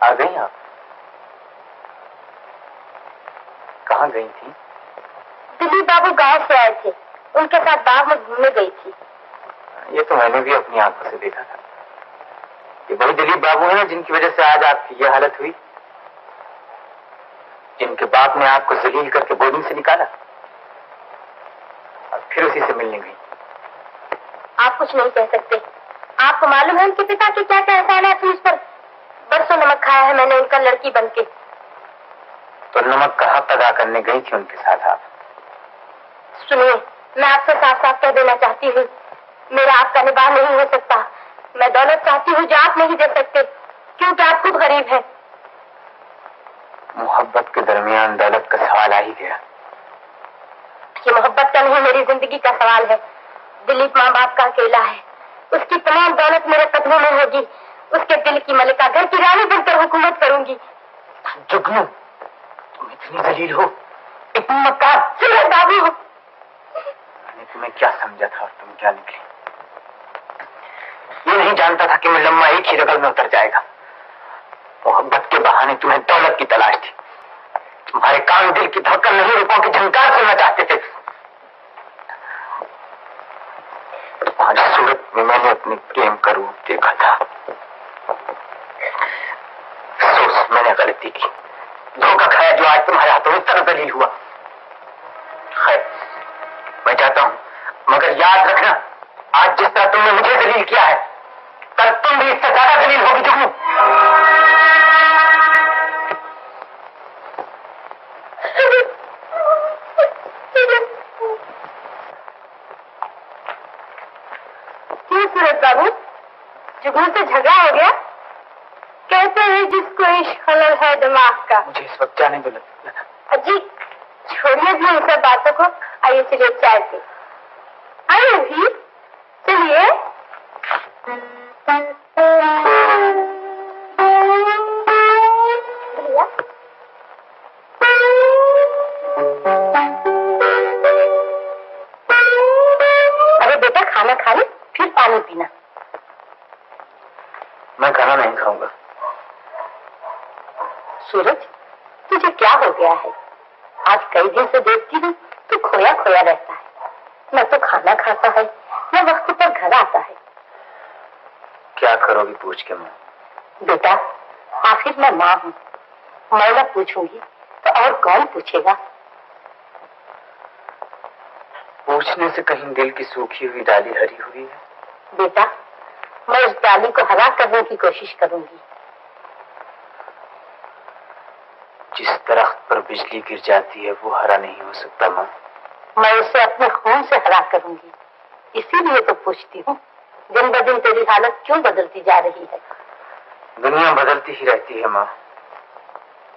आ गई आप? कहाँ गई थी? दिलीप बाबू गांव से आए थे, उनके साथ बाग में घूमने गई थी। ये तो मैंने भी अपनी आंखों से देखा था। ये वही दिलीप बाबू है ना जिनकी वजह से आज आपकी ये हालत हुई, जिनके बाप ने आपको जलील करके बोर्डिंग से निकाला और फिर उसी से मिलने गई। आप कुछ नहीं कह सकते। आपको मालूम है उनके पिता की क्या क्या एहसान है मुझ पर? बरसों नमक खाया है मैंने उनका लड़की बनके। तो नमक का हक अदा करने गई थी उनके साथ आप? सुनिए, मैं आपसे साफ साफ कह देना चाहती हूँ, मेरा आपका निबाह नहीं हो सकता। मैं दौलत चाहती हूँ जो आप नहीं दे सकते, क्योंकि आप खुद गरीब हैं। मोहब्बत के दरमियान दौलत का सवाल आ ही गया। ये मोहब्बत का नहीं, मेरी जिंदगी का सवाल है। दिलीप माँ बाप का अकेला है, उसकी तमाम दौलत मेरे कदमों में होगी। उसके दिल की मलिका, घर की रानी बनकर हुकूमत करूंगी। जुगनू, तुम इतनी जलील हो, इतनी मक्कार। सूरज बाबू, मैंने तुम्हें क्या समझा था और तुम क्या निकली। ये नहीं जानता था कि मैं लम्मा एक ही रगल में उतर जाएगा। मोहब्बत के बहाने तुम्हें दौलत की तलाश थी। तुम्हारे कान दिल की धड़कन नहीं, रुपयों की झंकार सुनना चाहते थे। तुम्हारी सूरत में मैंने अपने प्रेम का रूप देखा था। अफसोस, मैंने गलती की, धोखा खाया जो आज तुम्हारे हाथों में तरह दलील हुआ। खैर, मैं चाहता हूं, मगर याद रखना, आज जिस तरह तुमने मुझे दलील किया है, कल तुम भी इससे ज्यादा दलील होगी। जुगनू, क्यों सूरज बाबू, जुगनू से झगड़ा हो गया? कहते हैं जिसको इश्क खलल है दिमाग का। मुझे इस वक्त जाने दो लता। अजी छोड़िए भी इन सब बातों को, आइए चलिए चाय पे। आइए भी, चलिए। भैया, अरे बेटा, खाना खा ले फिर पानी पीना। मैं खाना नहीं खाऊंगा। सूरज, तुझे क्या हो गया है? आज कई दिन से देखती हूँ तू खोया खोया रहता है। न तो खाना खाता है, न वक्त पर घर आता है। क्या करोगी पूछ के माँ? बेटा, आखिर मैं माँ हूँ, मैं न पूछूंगी तो और कौन पूछेगा? पूछने से कहीं दिल की सूखी हुई डाली हरी हुई है। बेटा, मैं उस डाली को हरा करने की कोशिश करूंगी। जिस दरख्त पर बिजली गिर जाती है वो हरा नहीं हो सकता माँ। मैं उसे अपने खून से हरा करूंगी। इसीलिए तो पूछती हूँ, दिन ब दिन तेरी हालत क्यों बदलती जा रही है? दुनिया बदलती ही रहती है माँ।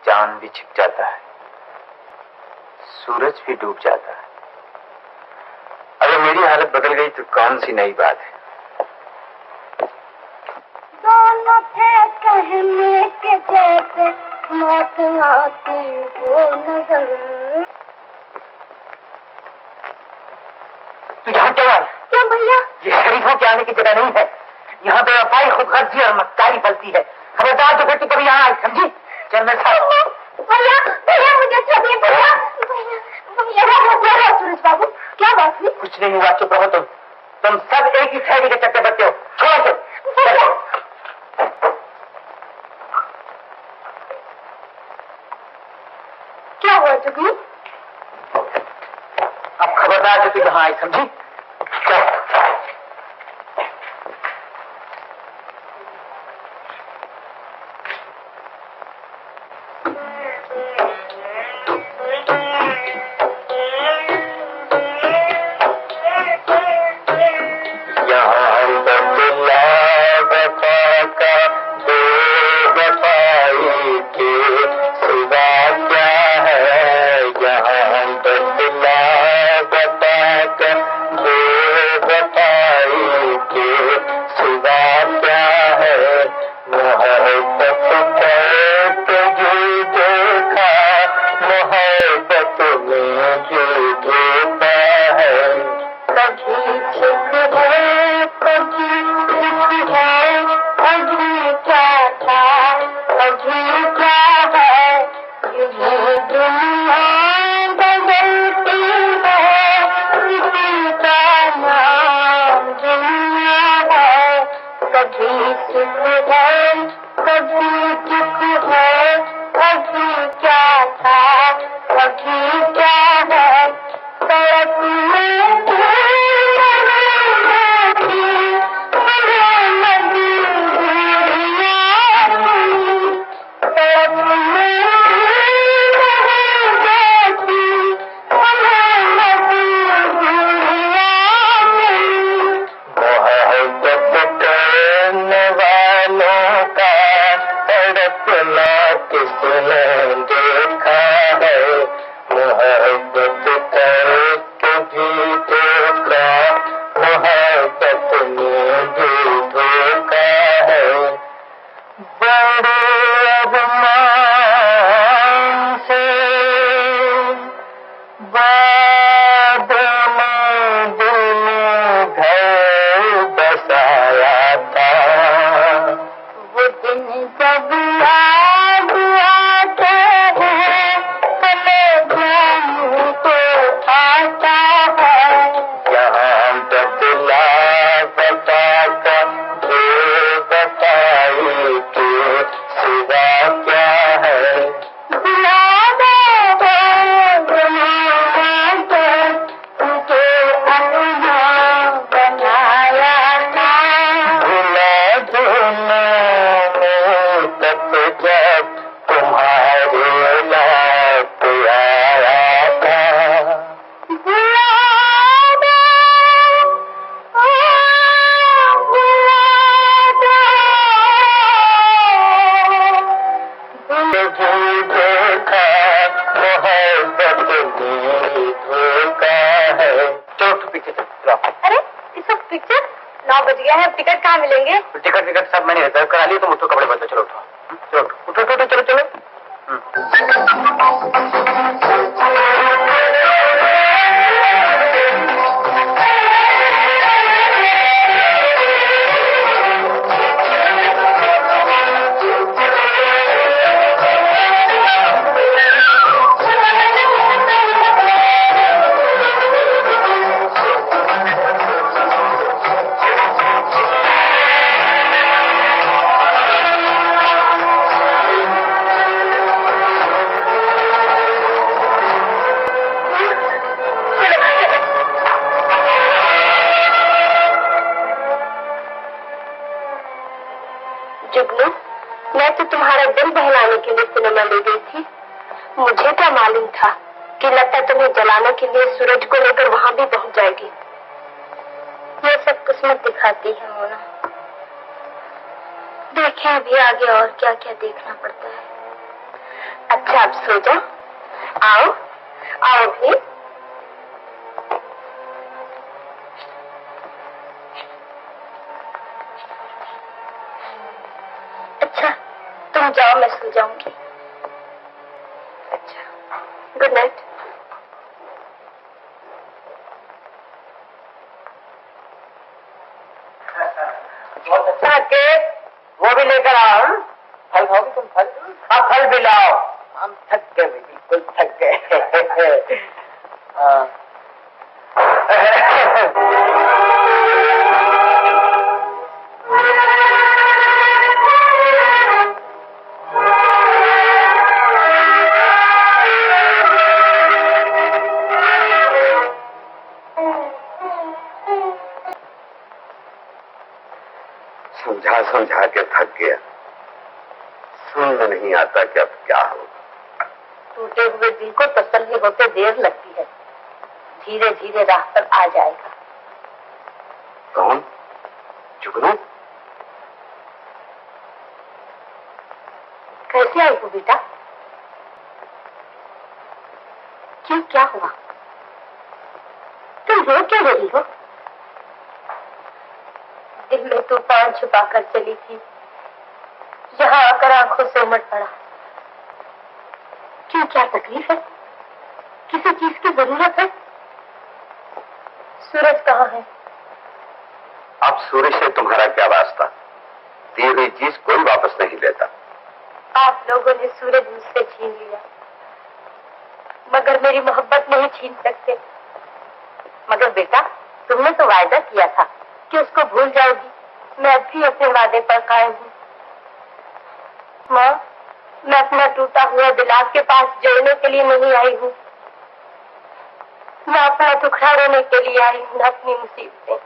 चांद भी छिप जाता है, सूरज भी डूब जाता है। अगर मेरी हालत बदल गई तो कौन सी नई बात है। दोनों थे कहने के जैसे, मौत आती वो नजर। तू यहाँ क्या आया? क्या भैया? ये शरीफों के आने की जगह नहीं है। यहाँ बेवफाई, खुदगर्जी और मक्कारी फलती है। खबरदार जो बेटी कभी यहाँ आई, समझी? चल मैं भैया, भैया मुझे छोड़िए भैया। भैया, सूरज बाबू, क्या बात हुई? कुछ नहीं हुआ, चुप रहो तुम सब एक ही थैली के चक्कर बच्चे हो। छोड़ दो। क्या हुआ जुगनू? अब खबरदार जो तू यहाँ आई, समझी? चल। टिकट कहाँ मिलेंगे? टिकट सब मैंने रिजर्व करा लिए, तुम उठो, कपड़े बदलो, चलो उठो, चलो उठो उठो, चलो चलो। जुगनू, मैं तो तुम्हारा दिल बहलाने के लिए सिनेमा ले गई थी। मुझे क्या मालूम था कि लता तुम्हें जलाने के लिए सूरज को लेकर वहां भी पहुंच जाएगी। ये सब किस्मत दिखाती है मोना। देखें अभी आगे और क्या क्या देखना पड़ता है। अच्छा अब सो जाओ। आओ आओ भी। अच्छा तुम जाओ, मैं सो जाऊंगी। अच्छा गुड नाइट। बहुत अच्छा केक, वो भी लेकर आओ। फल खाओगे तुम? फल? हाँ फल भी लाओ। हम थक गए, बिल्कुल थक गए। समझा समझा के थक गया, समझ नहीं आता कि अब क्या होगा। टूटे हुए दिल को तसल्ली होते देर लगती है, धीरे धीरे राह पर आ जाएगा। कौन? जुगनू? कैसे आई हो बेटा? क्यों, क्या हुआ? तुम रो क्यों रही हो? दिल में तूफान छुपा कर चली थी, यहाँ आकर आंखों से उमड़ पड़ा। क्यों, क्या तकलीफ है? किसी चीज की जरूरत है? सूरज कहाँ है? अब सूरज से तुम्हारा क्या वास्ता? दी हुई चीज कोई वापस नहीं लेता। आप लोगों ने सूरज मुझसे छीन लिया, मगर मेरी मोहब्बत नहीं छीन सकते। मगर बेटा, तुमने तो वायदा किया था कि उसको भूल जाओगी। मैं भी अपने वादे पर कायम हूँ। माँ, मैं अपना टूटा हुआ दिल आपके पास जोड़ने के लिए नहीं आई हूँ। मैं अपना टुकड़ाने के लिए आई हूँ। अपनी मुसीबतें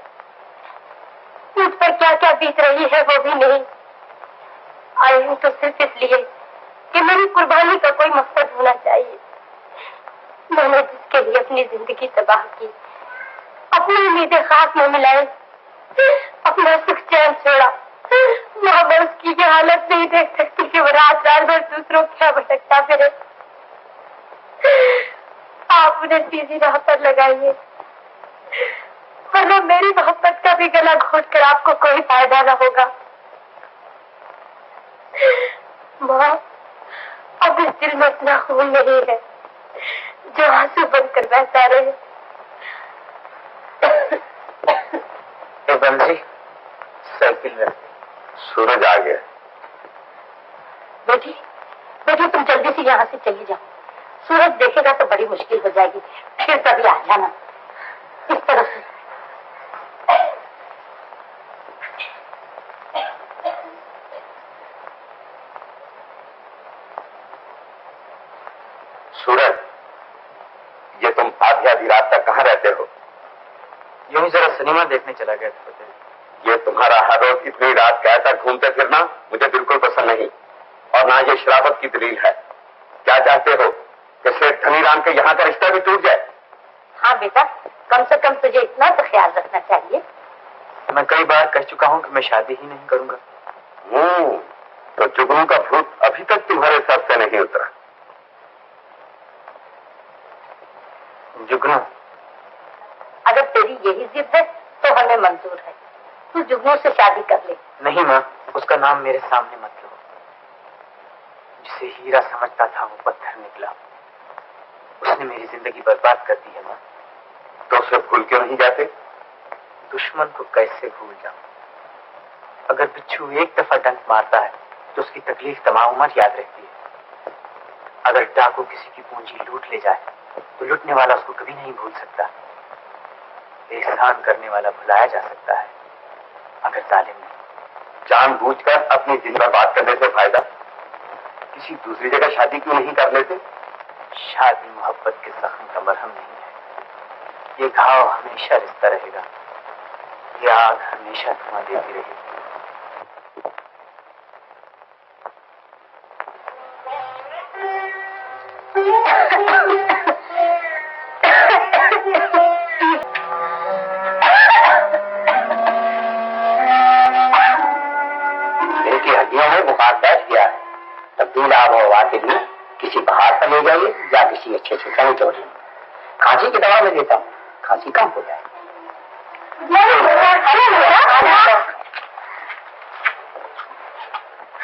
मुझ पर क्या क्या बीत रही है वो भी नहीं आई हूँ तो सिर्फ इसलिए कि मेरी कुर्बानी का कोई मकसद होना चाहिए। मैंने जिसके लिए अपनी जिंदगी तबाह की, अपनी उम्मीदें खाक में मिलाई, अपना सुख चैन छोड़ा, मैं उसकी ये हालत नहीं देख सकती कि वो रात रात भर दूसरों क्या भटकता फिरे। आप उन्हें सीधी राह पर लगाइए, वरना मेरी मोहब्बत का भी गला घोट कर आपको कोई फायदा न होगा। माँ, अब इस दिल में इतना खून नहीं है जो आंसू बनकर बहता रहे। बंसी, साइकिल में सूरज आ गया। बेटी, बेटी तुम जल्दी से यहाँ से चली जाओ। सूरज देखेगा तो बड़ी मुश्किल हो जाएगी, फिर कभी आ जाना इस तरफ से। सूरज, ये तुम आधी आधी रात तक कहाँ रहते हो? यूं ही जरा सिनेमा देखने चला गया था। ये तुम्हारा हर रोज इतनी रात गया तक घूमते फिरना मुझे बिल्कुल पसंद नहीं, और ना ये शराफत की दलील है। क्या चाहते हो कि सेठ धनीराम के यहाँ का रिश्ता भी टूट जाए? हाँ बेटा, कम से कम तुझे इतना तो ख्याल रखना चाहिए। मैं कई बार कह चुका हूँ कि मैं शादी ही नहीं करूंगा। तो जुगनू का भूत अभी तक तुम्हारे सर से नहीं उतरा। जुगनू, अगर तेरी यही जिद है तो हमें मंजूर है। तू जुगनू से शादी कर ले। नहीं माँ, उसका नाम मेरे सामने मत लो। जिसे हीरा समझता था वो पत्थर निकला। उसने मेरी जिंदगी बर्बाद कर दी है माँ। तो उसे भूल क्यों नहीं जाते? दुश्मन को कैसे भूल जाऊं? अगर बिच्छू एक दफा डंक मारता है तो उसकी तकलीफ तमाम उम्र याद रहती है। अगर डाकू किसी की पूंजी लूट ले जाए तो लूटने वाला उसको कभी नहीं भूल सकता। एहसान करने वाला भुलाया जा सकता है, अगर जालिम नहीं। जानबूझकर अपनी जिंदगी बर्बाद करने से फायदा किसी दूसरी जगह शादी क्यों नहीं कर लेते? शादी मोहब्बत के जख्म का मरहम नहीं है। ये घाव हमेशा रिश्ता रहेगा, ये आग हमेशा धुआं देती रहेगी। इनकी हड्डियों में बुखार बैठ गया है। तब्दील आब हवा के लिए किसी पहाड़ पर ले जाइए या किसी अच्छे से सैनिटोरियम में। खांसी की दवा में देता हूँ, खांसी कम हो जाए।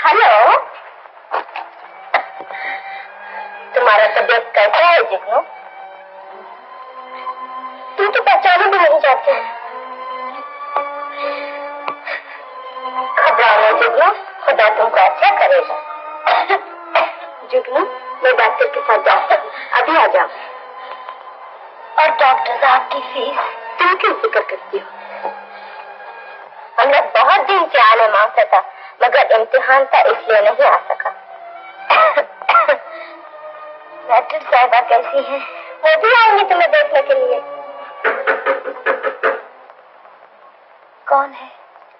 हेलो, तुम्हारा तबीयत कैसा है जुगनू? तुम तो पहचाने भी नहीं जाते। घबराओ जुगनू, खुदा तुमको अच्छा करेगा। जुगनू, मैं डॉक्टर के साथ जाता हूँ, अभी आ जाओ। और डॉक्टर साहब की फीस तुम क्यों फिक्र करती हो? हमने बहुत दिन से आने मांगा था, मगर इम्तिहान था इसलिए नहीं आ सका। डॉक्टर साहिबा कैसी हैं? वो भी आएंगी तुम्हें देखने के लिए। कौन है?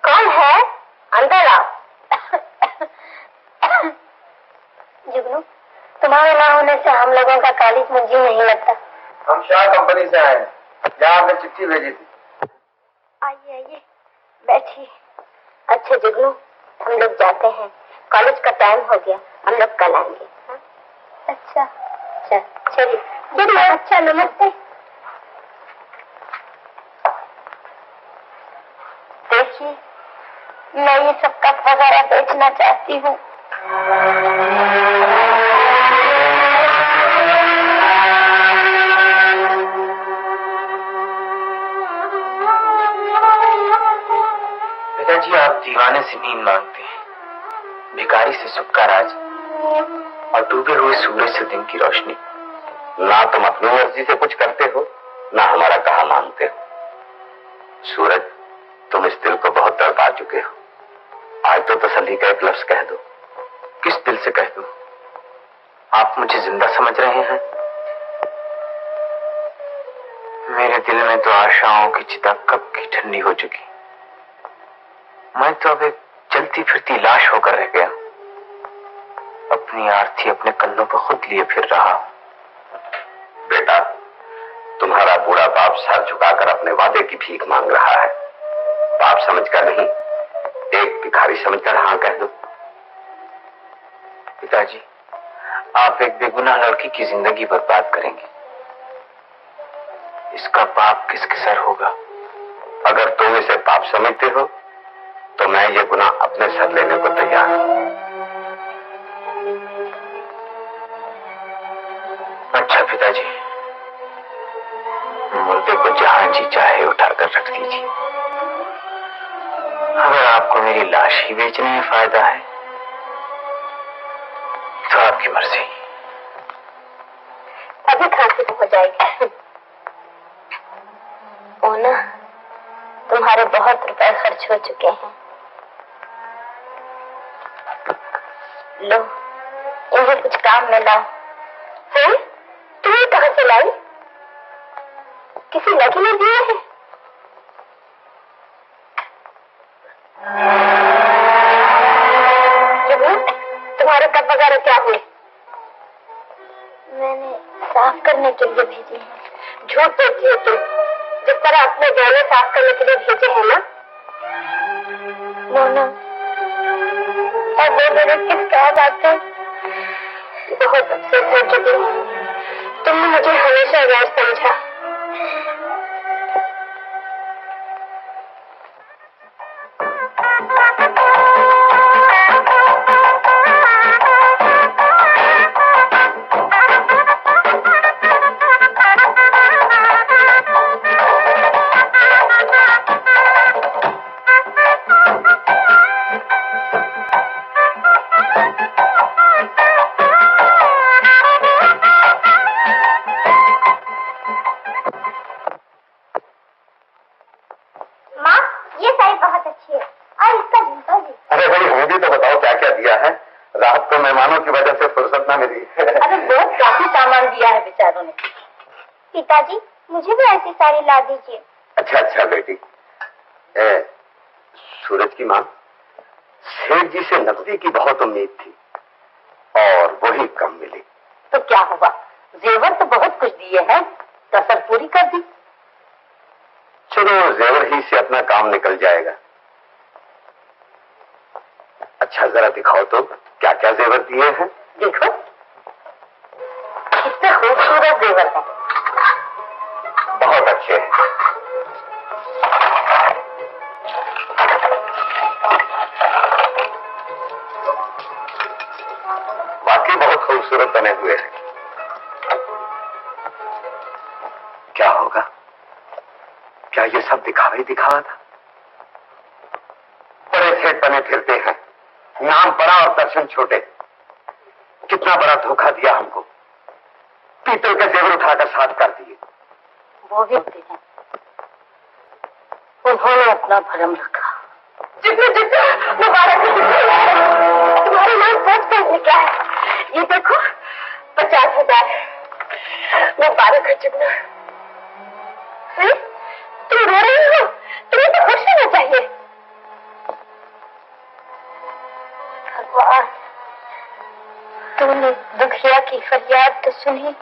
कौन है? अंदर आओ। जुगनू, तुम्हारे ना होने से हम लोगों का कॉलेज मुझे नहीं लगता। हम शाह कंपनी से आए हैं, जहाँ आपने चिट्ठी भेजी थी। आइए आइए, बैठिए। अच्छा जुगनू, हम लोग जाते हैं, कॉलेज का टाइम हो गया, हम लोग कल आएंगे। हाँ? अच्छा चलिए। जुगनू, अच्छा नमस्ते। देखिए, मैं ये सब कप वगैरह बेचना चाहती हूँ। पिताजी, आप दीवाने से नींद मांगते हैं, भिखारी से सुख का राज, और डूबे हुए सूरज से दिन की रोशनी। ना तुम अपनी मर्जी से कुछ करते हो, ना हमारा कहा मानते हो। सूरज, तुम इस दिल को बहुत बहुत तड़पा चुके हो। आज तो तसल्ली का एक लफ्ज कह दो। किस दिल से कह दूं? आप मुझे जिंदा समझ रहे हैं? मेरे दिल में तो आशाओं की चिता कब की ठंडी हो चुकी। मैं तो अब एक जलती फिरती लाश होकर रह गया। अपनी आरती अपने कंधों पर खुद लिए फिर रहा हूं। बेटा, तुम्हारा बूढ़ा बाप सर झुकाकर अपने वादे की भीख मांग रहा है। बाप समझकर नहीं, एक भिखारी समझकर हाँ कह दो। पिताजी, आप एक बेगुनाह लड़की की जिंदगी बर्बाद करेंगे। इसका पाप किसके सर होगा? अगर तुम इसे पाप समझते हो तो मैं ये गुनाह अपने सर लेने को तैयार हूं। अच्छा पिताजी, मुर्दे को जहां जी चाहे उठाकर रख दीजिए। अगर आपको मेरी लाश ही बेचने में फायदा है तो आपकी मर्जी। अभी खांसी तो हो जाएगी। ओना, तुम्हारे बहुत रुपए खर्च हो चुके हैं। लो, इन्हें कुछ काम में लाओ। हैं? तुम्हें कहाँ से लाई? किसी लड़की ने दिया है? तुम्हारे कब वगैरह क्या हुए? मैंने साफ करने के लिए भेजे हैं। झूठ बोलती हो तुम। जिस तरह अपने गहने साफ करने के लिए भेजे हैं ना। मोना, और वो मेरे किस क्या बात है? बहुत अफसोस हो चुकी हूँ। तुमने मुझे हमेशा गैर समझा। मेहमानों की वजह से फुर्सत ना मिली। अरे बहुत काफी सामान दिया है बेचारों ने। पिताजी, मुझे भी ऐसी साड़ी ला दीजिए। अच्छा अच्छा बेटी। सूरज की माँ, सेठ जी से नकदी की बहुत उम्मीद थी और वही कम मिली। तो क्या हुआ, जेवर तो बहुत कुछ दिए हैं, कसर पूरी कर दी। चलो, जेवर ही से अपना काम निकल जाएगा। अच्छा जरा दिखाओ तो क्या क्या जेवर दिए हैं। देखो, कितने खूबसूरत जेवर हैं। बहुत अच्छे हैं। वाकई बहुत खूबसूरत बने हुए हैं। क्या होगा, क्या ये सब दिखावा ही दिखावा था? बड़े सेठ बने फिरते हैं, नाम बड़ा और दर्शन छोटे। कितना बड़ा धोखा दिया हमको। पीतल के जेवर उठाकर साथ कर दिए। वो भी होते हैं, उन्होंने अपना भरम रखा। जितना जितना मुबारक तुम्हारा नाम सच में निकला है। ये देखो, 50,000 मुबारक है। जितना तुम रो रही हो, तुम्हें तो खुश होना चाहिए। भगवान, तुमने दुखिया की फरियाद तो सुनी,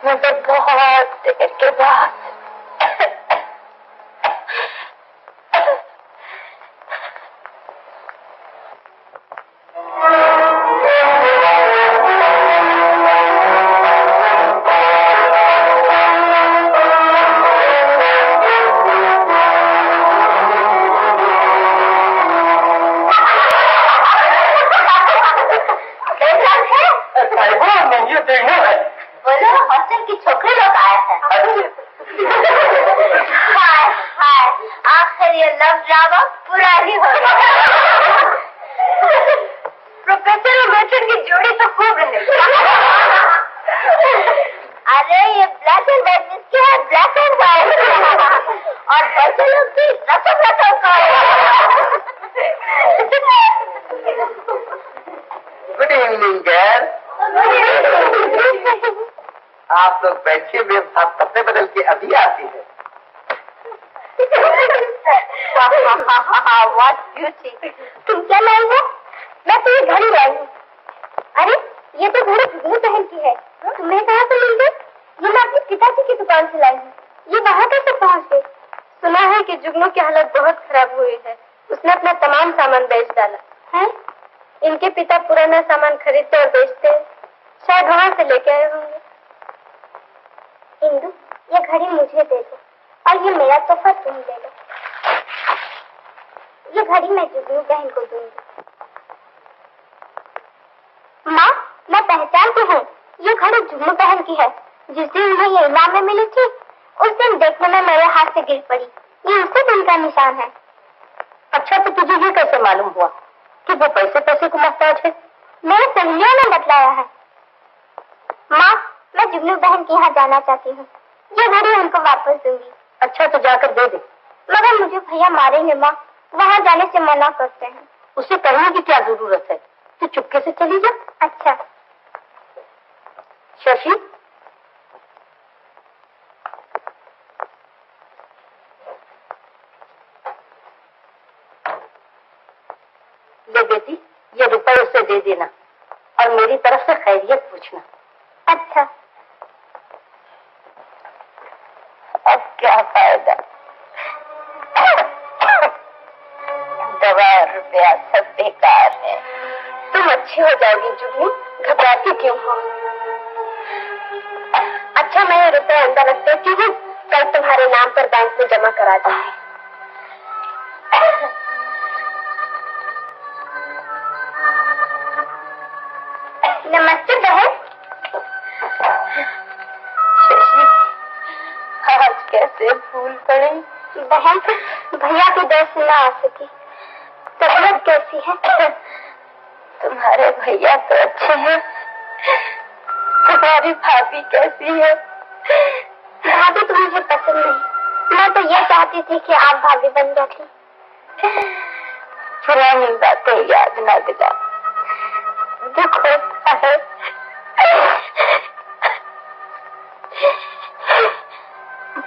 मगर बहुत देर के बाद। बोलो, हॉस्टल की छोकरी लोग आए हैं। हाय हाय, आखिर ये लव ड्रामा पूरा ही हो गया। प्रोफेसर और मैथन की जोड़ी तो खूब रही। अरे ये ब्लैक एंड व्हाइट किसके है? Black and white. और बच्चे लोग भी रसम रसम खाए। Good evening girl. आप लोग बैठिए, मेरे साथ कपड़े बदल के अभी आती है। What beauty! तुम क्या लाई हो? मैं तो ये घड़ी लाई हूँ। अरे ये तो घड़ी जुगनू बहन की है। तुम्हें कहाँ से मिल गई? ये मैं अपने पिताजी की दुकान से लाई हूँ। ये वहाँ कैसे पहुँच गई? सुना है कि जुगनू की हालत बहुत खराब हुई है। उसने अपना तमाम सामान बेच डाला है। इनके पिता पुराना सामान खरीदते और बेचते हैं। शायद वहाँ से लेके आए होंगे। इंदु, ये घड़ी मुझे दे दो और ये मेरा तोहफा तुम ले लो। ये घड़ी मैं जुगनू बहन को दूंगी। माँ, मैं पहचानती हूँ, ये घड़ी जुगनू बहन की है। जिस दिन मुझे ये इनाम में मिली थी, उस दिन देखने में मेरे हाथ से गिर पड़ी। ये उसी दिन का निशान है। अच्छा, तो तुझे ये कैसे मालूम हुआ कि वो पैसे को मोहताज है? मेरे सहेलियों ने बतलाया है। माँ, मैं जुगनू बहन के यहाँ जाना चाहती हूँ। ये घड़ी उनको वापस दूंगी। अच्छा, तो जाकर दे दे। मगर मुझे भैया मारेंगे माँ, वहाँ जाने से मना करते हैं। उसे कहने की क्या जरूरत है? तू चुपके से चली जा। अच्छा। शशि, ये बेटी, ये रुपए उसे दे देना और मेरी तरफ से खैरियत पूछना। अच्छा। अब क्या फायदा, दवा रुपया सब बेकार है। तुम अच्छी हो जाओगी जुगनू, घबराती क्यों हो? अच्छा, मैं ये रुपए अंदर रख देती हूँ, कल तुम्हारे नाम पर बैंक में जमा करा दूंगी। नमस्ते बहन। शशि, आज कैसे भूल पड़ी? बहन, भैया की दर से ना आ सकी। तबीयत कैसी है? तुम्हारे भैया तो अच्छे हैं। तुम्हारी भाभी कैसी है? भाभी तो मुझे पसंद नहीं। मैं तो ये चाहती थी कि आप भाभी बन जाती। पुरानी बातें याद ना दिला, दुख होता है।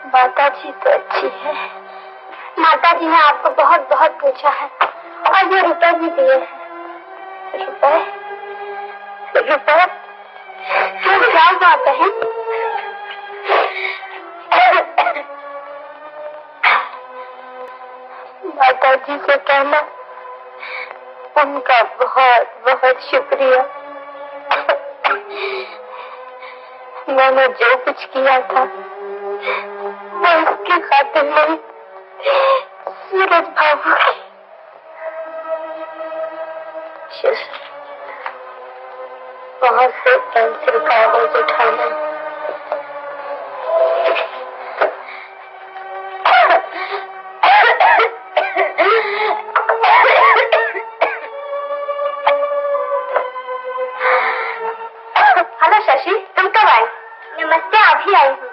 माता जी तो अच्छी है। माता जी ने आपको बहुत बहुत पूछा है और ये रुपए भी दिए हैं। रुपए? क्यों, क्या बात है? माता जी से कहना उनका बहुत बहुत शुक्रिया। मैंने जो कुछ किया था वो उसकी खातिर नहीं, सूरज बाबू की। बहुत से पेंसिल कागज उठाना, हेलो शशि, तुम कब आई? नमस्ते, अभी आई हूँ।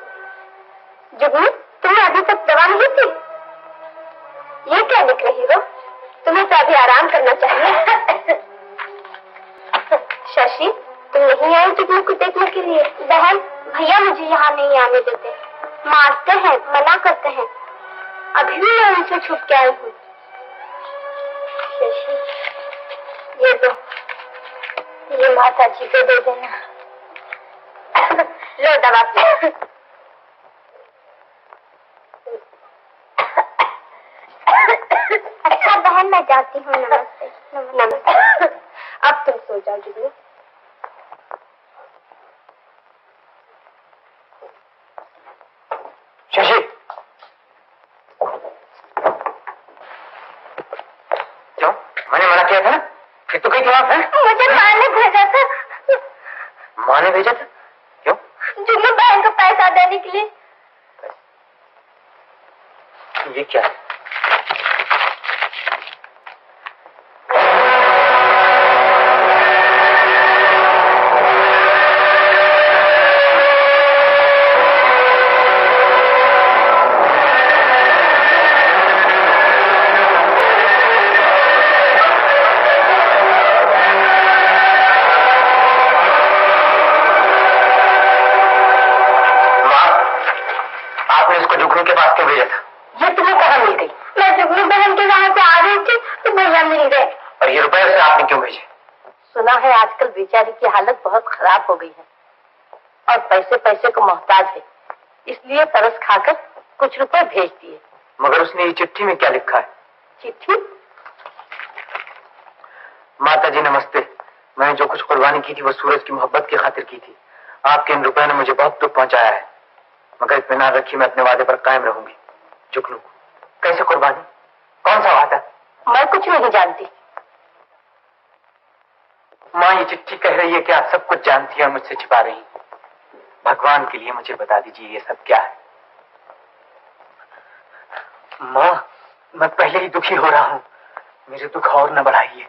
जुगनू, तुमने अभी तक दवा नहीं पी? ये क्या लिख रही हो? तुम्हें तो अभी आराम करना चाहिए। शशि, तुम नहीं आई जुगनू को देखने के लिए? बहन, भैया मुझे यहाँ नहीं आने देते, मारते हैं, मना करते हैं। अभी भी मैं उनसे छुप के आई हूँ। शशि, ये दो, ये माता जी को दे देना। लो दवा पी। अच्छा बहन, मैं जाती हूँ। नमस्ते। नमस्ते। अब तुम सो जाओ जुगनू। शशि, क्यों? मैंने मना किया था ना, फिर तो कहीं जवाब है। मुझे माँ ने भेजा था। माँ ने भेजा था? क्यों? जुगनू बहन को पैसा देने के लिए। ये क्या है? भेजा था? ये तुम्हें कहाँ मिल गई? मैं जुगनू बहन के वहाँ से आ रही थी तो भैया मिल गए। और ये रुपए से आपने क्यों भेजे? सुना है आजकल बेचारी की हालत बहुत खराब हो गई है और पैसे पैसे को मोहताज है, इसलिए तरस खाकर कुछ रुपए भेज दिए। मगर उसने ये चिट्ठी में क्या लिखा है? चिट्ठी? माता जी नमस्ते, मैंने जो कुछ कुर्बानी की थी वो सूरज की मोहब्बत की खातिर की थी। आपके इन रुपए ने मुझे बहुत दुख पहुंचाया है, मगर इत्मीनान रखिए मैं अपने वादे पर कायम रहूंगी। जुगनू, कैसे कुर्बानी? कौन सा वादा? मैं कुछ नहीं जानती। माँ ये चिट्ठी कह रही है कि आप सब कुछ जानती हैं और मुझसे छिपा रही हैं। भगवान के लिए मुझे बता दीजिए ये सब क्या है। माँ मैं पहले ही दुखी हो रहा हूँ, मेरे दुख और न बढ़ाइए।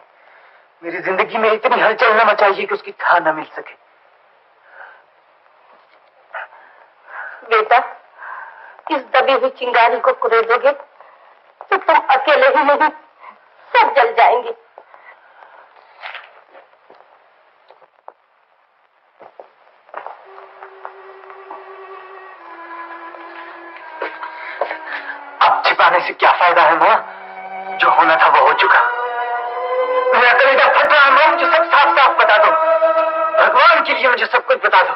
मेरी जिंदगी में इतनी हलचल न मचाइए कि उसकी था न मिल सके। बेटा, इस दबी हुई चिंगारी को कुरेदोगे तो तुम अकेले ही नहीं सब जल जाएंगे। अब छिपाने से क्या फायदा है माँ? जो होना था वो हो चुका। मेरा कलेजा फट रहा है माँ, मुझे सब साफ साफ बता दो। भगवान के लिए मुझे सब कुछ बता दो,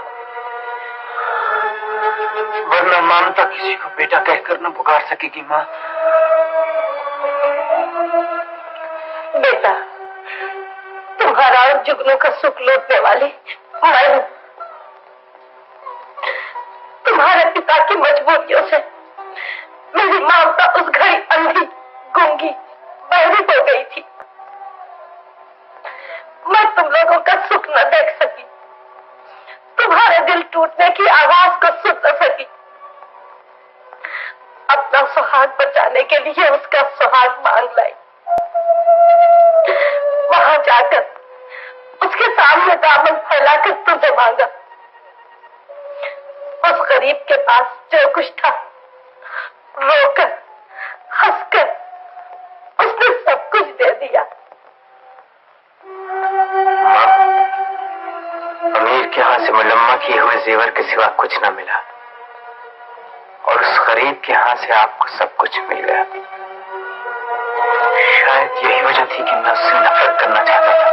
वरना ममता किसी को बेटा कहकर न पुकार सकेगी। माँ बेटा, तुम्हारा और जुगनू का सुख लूटने वाली मैं हूँ। तुम्हारे पिता की मजबूरियों से मेरी ममता उस घड़ी अंधी, गूंगी, बहरी हो गई थी। मैं तुम लोगों का सुख न देख सकी, तुम्हारे दिल टूटने की आवाज को सुन न सकी। अपना सुहाग बचाने के लिए उसका सुहाग मांग लाई। वहां जाकर उसके सामने दामन फैलाकर तुझे मांगा। उस गरीब के पास जो कुछ था, रोकर हंसकर उसने सब कुछ दे दिया। अमीर के हाथ से मुलम्मा किए हुए जेवर के सिवा कुछ न मिला और उस गरीब के हाथ से आपको सब कुछ मिल गया। शायद यही वजह थी कि मैं उससे नफरत करना चाहता था,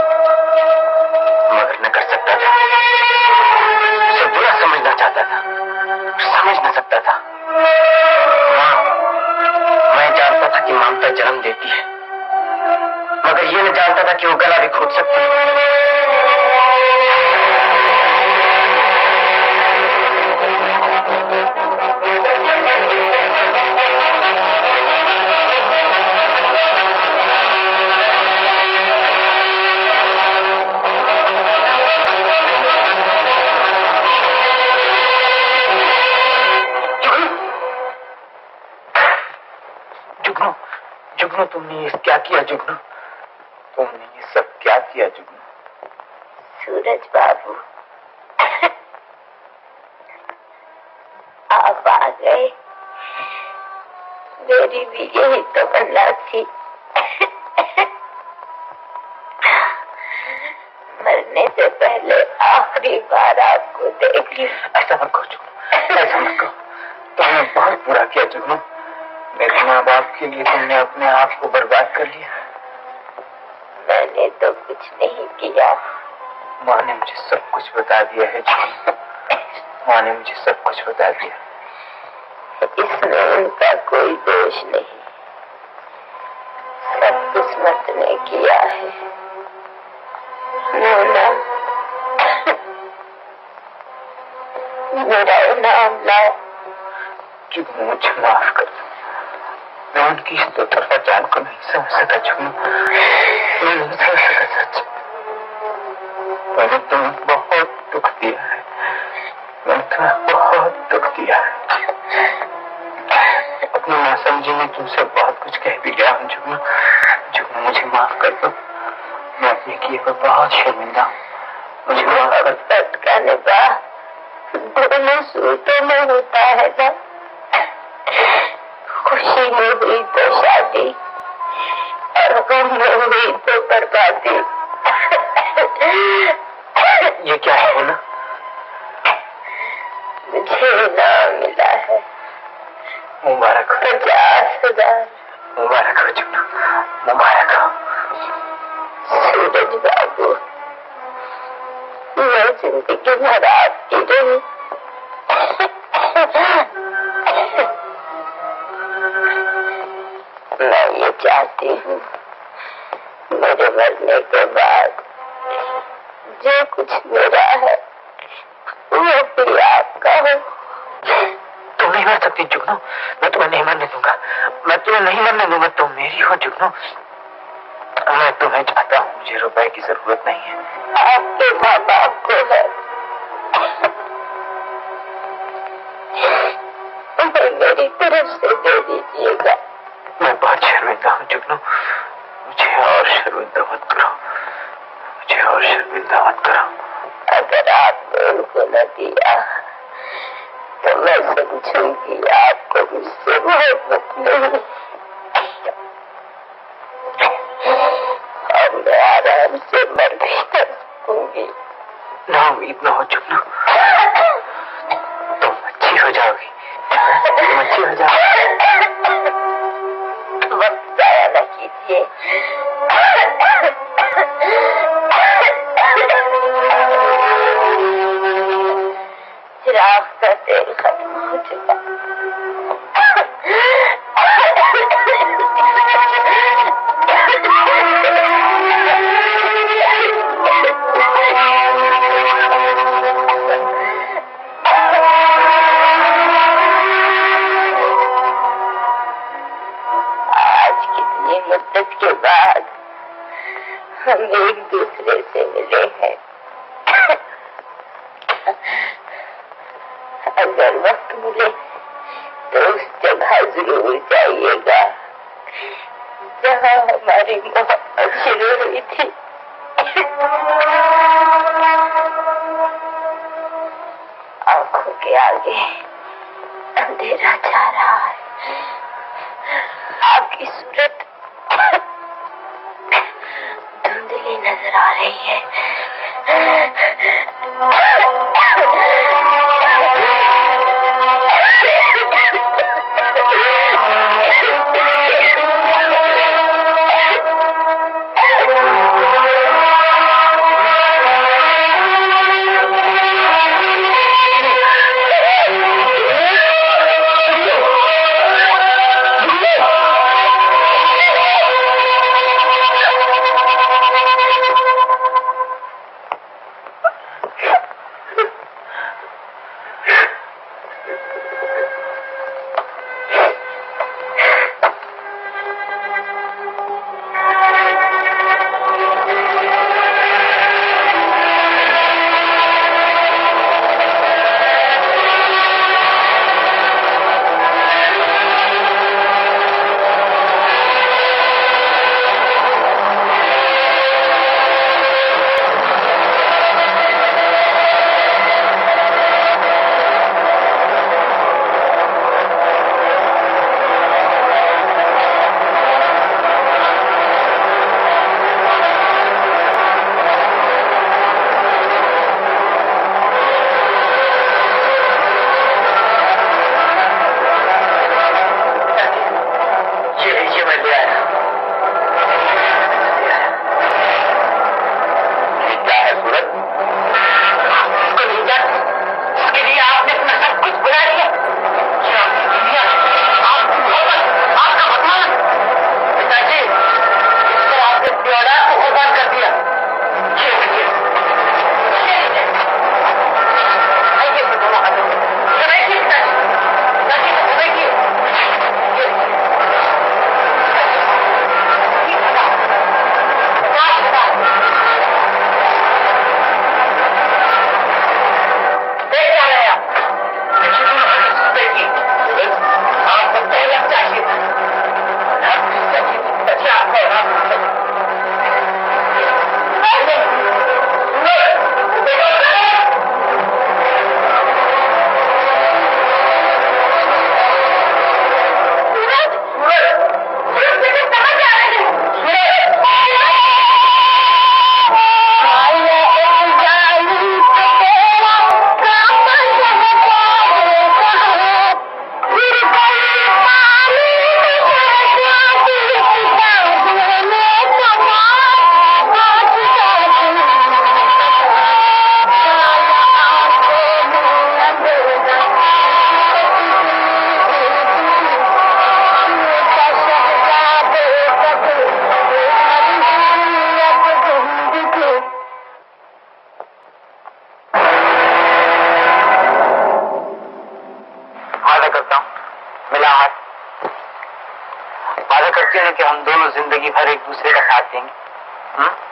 मगर न कर सकता था। उसे बुरा समझना चाहता था, समझ न सकता था। माँ, मैं जानता था कि ममता जन्म देती है, मगर ये न जानता था कि वो गला भी घोट सकती है। जुगनू, तुमने ये क्या किया? जुगनू, तुमने ये सब क्या किया? जुगनू, सूरज बाबू, आप आ गए। मेरी भी यही तमन्ना थी। मरने से पहले आखिरी बार आपको देख ली। ऐसा मत कहो जुगनू, ऐसा मत कहो। तुमने बहुत बुरा किया जुगनू। मेरे माँ बाप के लिए तुमने अपने आप को बर्बाद कर लिया। मैंने तो कुछ नहीं किया। माँ ने मुझे सब कुछ बता दिया है जुगनू, माँ ने मुझे सब कुछ बता दिया। इसमें उनका कोई दोष नहीं, सब किस्मत ने किया है। मोना, मेरा इनाम लाओ। जुगनू, मुझे माफ कर दो। मैं उनकी इस दो तरफा जान को नहीं समझ सका जुगनू, मैं नहीं समझ सका। सच मैंने तुम्हें बहुत दुख दिया है, मैंने तुम्हें बहुत दुख दिया है। अपनी नासमझी में तुमसे बहुत कुछ कह भी गया हूँ जुगनू। जुगनू, मुझे माफ कर दो। मैं अपने किए पर बहुत शर्मिंदा हूँ, मुझे माफ कर दो। का निभाह दोनों सूरतों में होता है ना। खुशी में हुई तो शादी और गम में हुई तो बर्बादी। ये क्या है बोला? मुझे इनाम मिला है, मुबारक हो। 50,000 मुबारक हो जुगनू, मुबारक हो। सूरज बाबू, मैं जिंदगी भर आपकी रही। मैं ये चाहती हूँ मेरे मरने के बाद जो कुछ मेरा है वो भी आपका हो। तुम नहीं मर सकती जुगनू, मैं तुम्हें नहीं मरने दूंगा, मैं तुम्हें नहीं मरने दूंगा। तुम मेरी हो जुगनू, मैं तुम्हें चाहता हूँ। मुझे रुपए की जरूरत नहीं है। आपके माँ बाप को है, उन्हें मेरी तरफ से दे दीजिएगा। मैं बहुत शर्मिंदा हूँ जुगनू, मुझे और शर्मिंदा मत करो, मुझे और शर्मिंदा मत करो। अगर आपने उनको न दिया तो मैं समझूंगी आपको मुझसे मोहब्बत नहीं, और मैं आराम से मर भी न सकूंगी। ना उम्मीद ना हो जुगनू, तुम अच्छी हो जाओगी, तुम अच्छी हो जाओगी। वक्त जाया न कीजिए। चिराग का तेल खत्म हो चुका। आज कितनी मुद्दत के बाद हम एक दूसरे से मिले हैं। अगर वक्त मिले तो उस जगह जरूर जाइएगा जहाँ हमारी मोहब्बत शुरू हुई थी। आंखों के आगे अंधेरा छा रहा है, आपकी सूरत धुंधली नजर आ रही है। जिंदगी भर एक दूसरे का साथ देंगे।